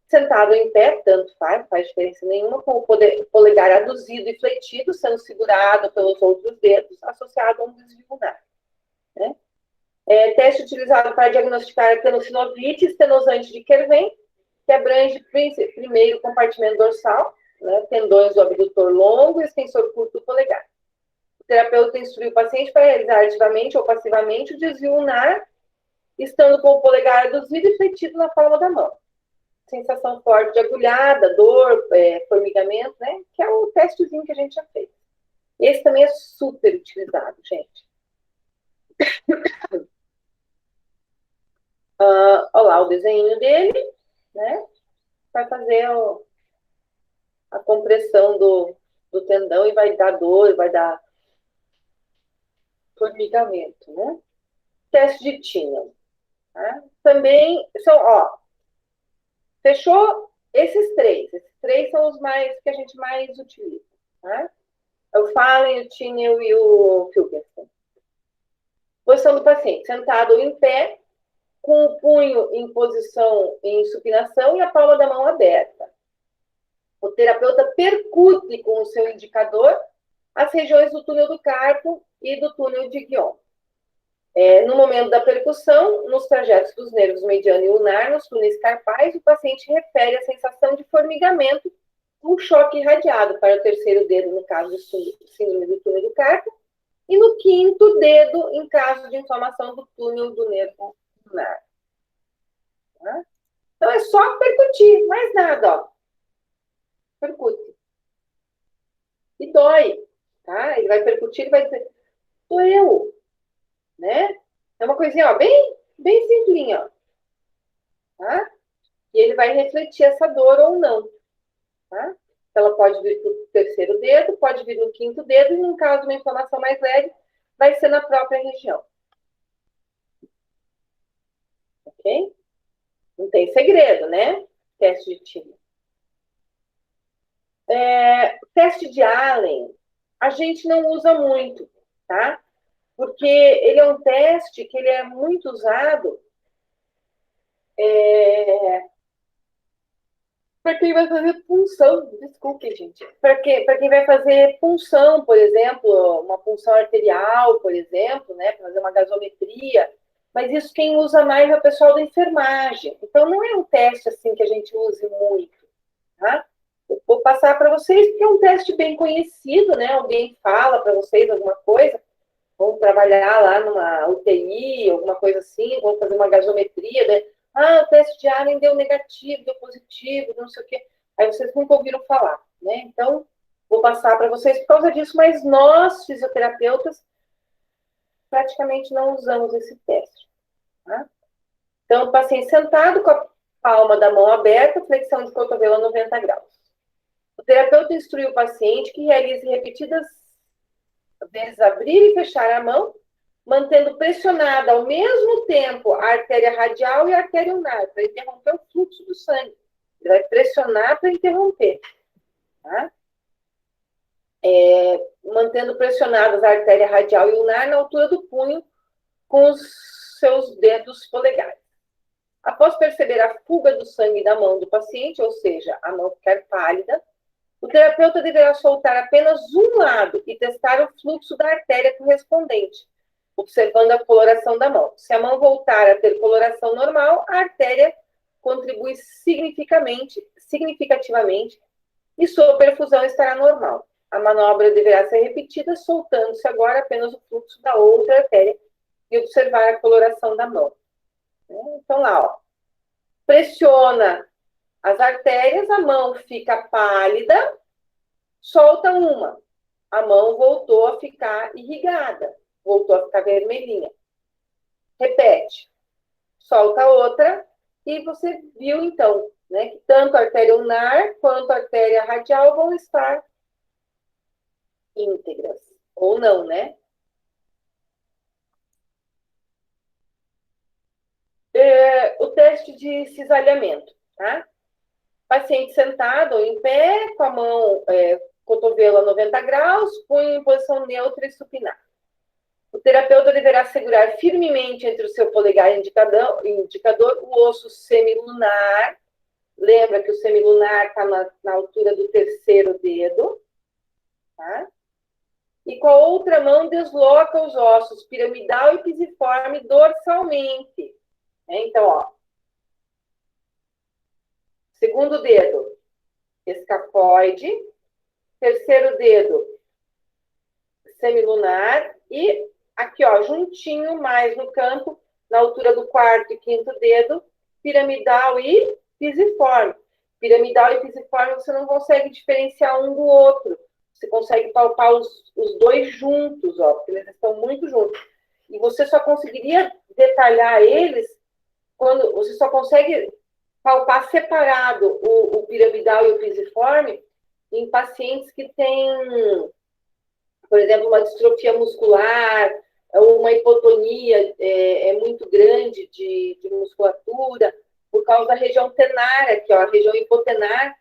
Sentado em pé, tanto faz, não faz diferença nenhuma, com o polegar aduzido e fletido, sendo segurado pelos outros dedos, associado a um desvio lunar. Né? Teste utilizado para diagnosticar a tenossinovite estenosante de Kervem, que abrange primeiro o compartimento dorsal, né, tendões do abdutor longo e extensor curto do polegar. O terapeuta instrui o paciente para realizar ativamente ou passivamente o desvio lunar, estando com o polegar aduzido e fletido na palma da mão. Sensação forte de agulhada, dor, formigamento, né? Que é o testezinho que a gente já fez. Esse também é super utilizado, gente. Olha lá o desenho dele, né? Vai fazer a compressão do tendão e vai dar dor, vai dar formigamento, né? Teste de Tinel. Tá? Também são, ó, fechou esses três. Esses três são os mais que a gente mais utiliza. Tá? O Fallen, o Tinel e o Filgenstein. Posição do paciente: sentado ou em pé, com o punho em posição em supinação e a palma da mão aberta. O terapeuta percute com o seu indicador as regiões do túnel do carpo e do túnel de Guion. No momento da percussão, nos trajetos dos nervos mediano e ulnar, nos túneis carpais, o paciente refere a sensação de formigamento, um choque irradiado para o terceiro dedo, no caso do síndrome do túnel do carpo, e no quinto dedo, em caso de inflamação do túnel do nervo ulnar. Tá? Então, é só percutir, mais nada, ó. Percute. E dói, tá? Ele vai percutir, ele vai dizer, doeu, né? É uma coisinha, ó, bem simplinha, ó. Tá? E ele vai refletir essa dor ou não, tá? Ela pode vir para o terceiro dedo, pode vir no quinto dedo, e no caso de uma inflamação mais leve, vai ser na própria região. Ok? Não tem segredo, né? Teste de Tinel. Teste de Allen, a gente não usa muito, tá? Porque ele é um teste que ele é muito usado para quem vai fazer punção, desculpe, gente, para quem vai fazer punção, por exemplo, uma punção arterial, por exemplo, né, para fazer uma gasometria, mas isso quem usa mais é o pessoal da enfermagem. Então, não é um teste assim que a gente use muito, tá? Eu vou passar para vocês, porque é um teste bem conhecido, né? Alguém fala para vocês alguma coisa, vão trabalhar lá numa UTI, alguma coisa assim, vão fazer uma gasometria, né? O teste de Allen deu negativo, deu positivo, não sei o quê. Aí vocês nunca ouviram falar, né? Então, vou passar para vocês por causa disso, mas nós, fisioterapeutas, praticamente não usamos esse teste, tá? Então, o paciente sentado Palma da mão aberta, flexão de cotovelo a 90 graus. O terapeuta instrui o paciente que realize repetidas vezes abrir e fechar a mão, mantendo pressionada ao mesmo tempo a artéria radial e a artéria ulnar, para interromper o fluxo do sangue. Ele vai pressionar para interromper. Tá? Mantendo pressionadas a artéria radial e ulnar na altura do punho com os seus dedos polegares. Após perceber a fuga do sangue da mão do paciente, ou seja, a mão ficar pálida, o terapeuta deverá soltar apenas um lado e testar o fluxo da artéria correspondente, observando a coloração da mão. Se a mão voltar a ter coloração normal, a artéria contribui significativamente e sua perfusão estará normal. A manobra deverá ser repetida, soltando-se agora apenas o fluxo da outra artéria e observar a coloração da mão. Então, lá, ó. Pressiona as artérias, a mão fica pálida, solta uma. A mão voltou a ficar irrigada, voltou a ficar vermelhinha. Repete. Solta outra e você viu, então, né, que tanto a artéria ulnar quanto a artéria radial vão estar íntegras. Ou não, né? O teste de cisalhamento, tá? Paciente sentado ou em pé, com a mão, cotovelo a 90 graus, punho em posição neutra e supinado. O terapeuta deverá segurar firmemente entre o seu polegar e indicador o osso semilunar. Lembra que o semilunar está na altura do terceiro dedo, tá? E com a outra mão desloca os ossos piramidal e pisiforme dorsalmente. Então, ó. Segundo dedo, escafoide. Terceiro dedo, semilunar. E aqui, ó, juntinho, mais no canto, na altura do quarto e quinto dedo, piramidal e pisiforme. Piramidal e pisiforme você não consegue diferenciar um do outro. Você consegue palpar os dois juntos, ó, porque eles estão muito juntos. E você só conseguiria detalhar eles quando você só consegue palpar separado o piramidal e o pisiforme em pacientes que têm, por exemplo, uma distrofia muscular, ou uma hipotonia muito grande de musculatura, por causa da região tenar, aqui, ó, a região hipotenar,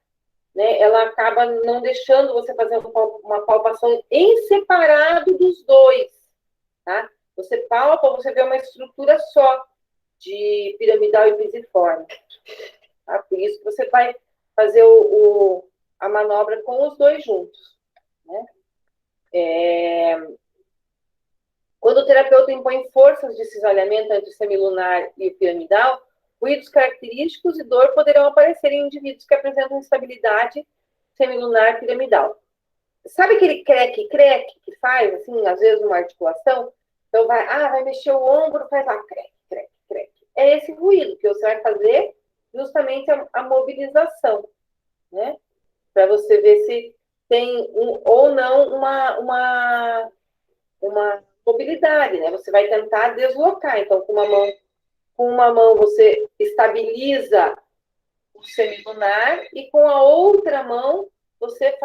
né, ela acaba não deixando você fazer uma palpação em separado dos dois, tá? Você palpa, você vê uma estrutura só de piramidal e pisiforme. Tá? Por isso que você vai fazer a manobra com os dois juntos, né? Quando o terapeuta impõe forças de cisalhamento entre o semilunar e o piramidal, ruídos característicos e dor poderão aparecer em indivíduos que apresentam instabilidade semilunar piramidal. Sabe aquele creque que faz, assim, às vezes, uma articulação? Então, vai mexer o ombro, faz lá, creque. É esse ruído que você vai fazer justamente a mobilização, né? Para você ver se tem ou não uma mobilidade, né? Você vai tentar deslocar. Então, com uma mão você estabiliza o semilunar e com a outra mão você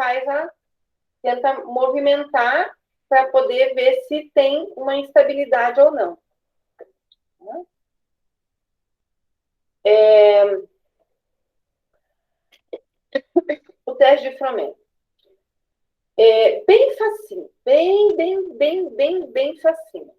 tenta movimentar para poder ver se tem uma instabilidade ou não. O teste de Froment. Bem facinho, bem facinho.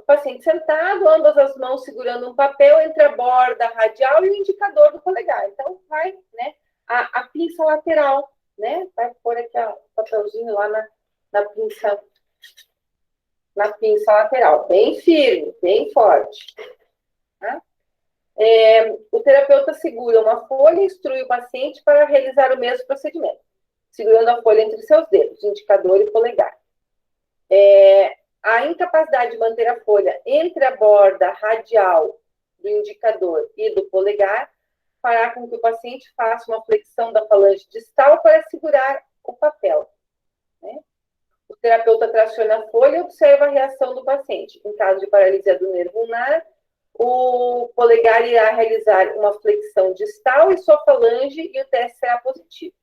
Paciente sentado, ambas as mãos segurando um papel entre a borda radial e o indicador do polegar. Então, vai, né, a pinça lateral, né, vai pôr aqui o papelzinho lá na pinça lateral, bem firme, bem forte. Tá? O terapeuta segura uma folha e instrui o paciente para realizar o mesmo procedimento, segurando a folha entre seus dedos, indicador e polegar. A incapacidade de manter a folha entre a borda radial do indicador e do polegar fará com que o paciente faça uma flexão da falange distal para segurar o papel. Né? O terapeuta traciona a folha e observa a reação do paciente. Em caso de paralisia do nervo ulnar, o polegar irá realizar uma flexão distal e sua falange e o teste será positivo,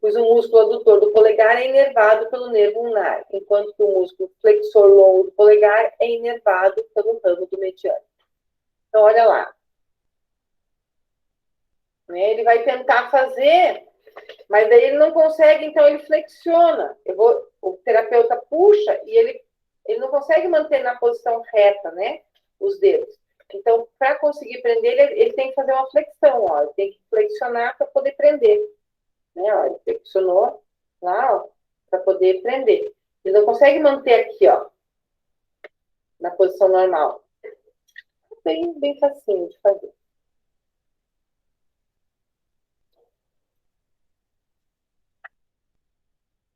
pois o músculo adutor do polegar é inervado pelo nervo ulnar, enquanto que o músculo flexor longo do polegar é inervado pelo ramo do mediano. Então, olha lá. Ele vai tentar fazer, mas daí ele não consegue, então ele flexiona. O terapeuta puxa e ele não consegue manter na posição reta, né? Os dedos. Então, para conseguir prender, ele tem que fazer uma flexão, ó. Ele tem que flexionar para poder prender. Né? Ó, ele flexionou lá, para poder prender. Ele não consegue manter aqui, ó, na posição normal. Bem facinho de fazer.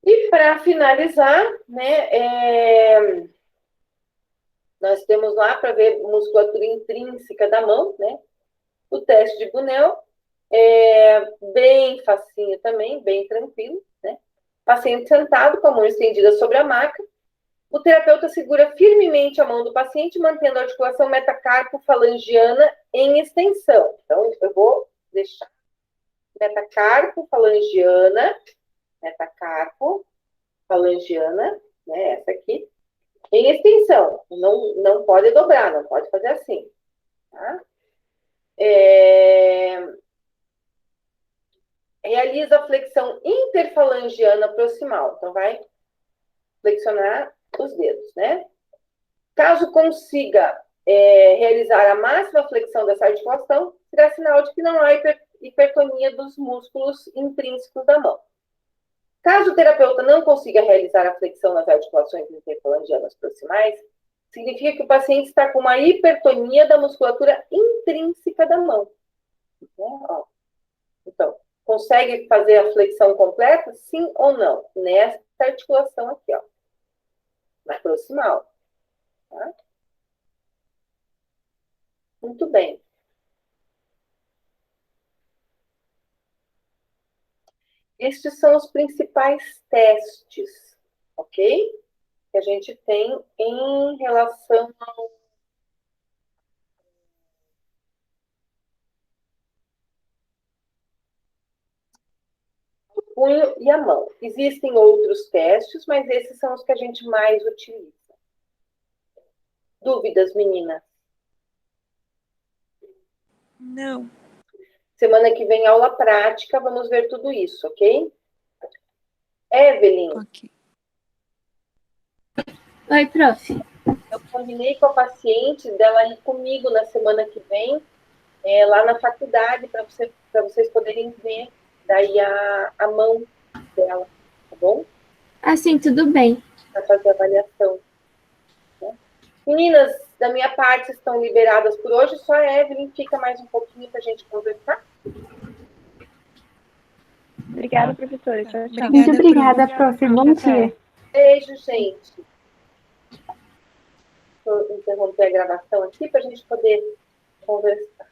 E para finalizar, né, nós temos lá para ver musculatura intrínseca da mão, né? O teste de Bunel é bem facinho também, bem tranquilo, né? Paciente sentado com a mão estendida sobre a maca. O terapeuta segura firmemente a mão do paciente, mantendo a articulação metacarpo-falangiana em extensão. Então, eu vou deixar metacarpo-falangiana, né? Essa aqui. Em extensão, não pode dobrar, não pode fazer assim. Tá? Realiza a flexão interfalangiana proximal. Então, vai flexionar os dedos, né? Caso consiga realizar a máxima flexão dessa articulação, será sinal de que não há hipertonia dos músculos intrínsecos da mão. Caso o terapeuta não consiga realizar a flexão nas articulações interfalangianas proximais, significa que o paciente está com uma hipertonia da musculatura intrínseca da mão. Né? Ó. Então, consegue fazer a flexão completa? Sim ou não? Nessa articulação aqui, ó. Na proximal. Tá? Muito bem. Estes são os principais testes, ok? Que a gente tem em relação ao punho e a mão. Existem outros testes, mas esses são os que a gente mais utiliza. Dúvidas, meninas? Não. Semana que vem, aula prática, vamos ver tudo isso, ok? Evelyn, Ok. Oi, prof. eu combinei com a paciente dela ir comigo na semana que vem, lá na faculdade, para vocês poderem ver daí a mão dela, tá bom? Assim, tudo bem. Para fazer a avaliação. Né? Meninas, da minha parte, estão liberadas por hoje, só a Evelyn fica mais um pouquinho para a gente conversar. Obrigada, professora. Tchau, tchau. Muito obrigada, prof. Bom dia. Beijo, gente. Vou interromper a gravação aqui para a gente poder conversar.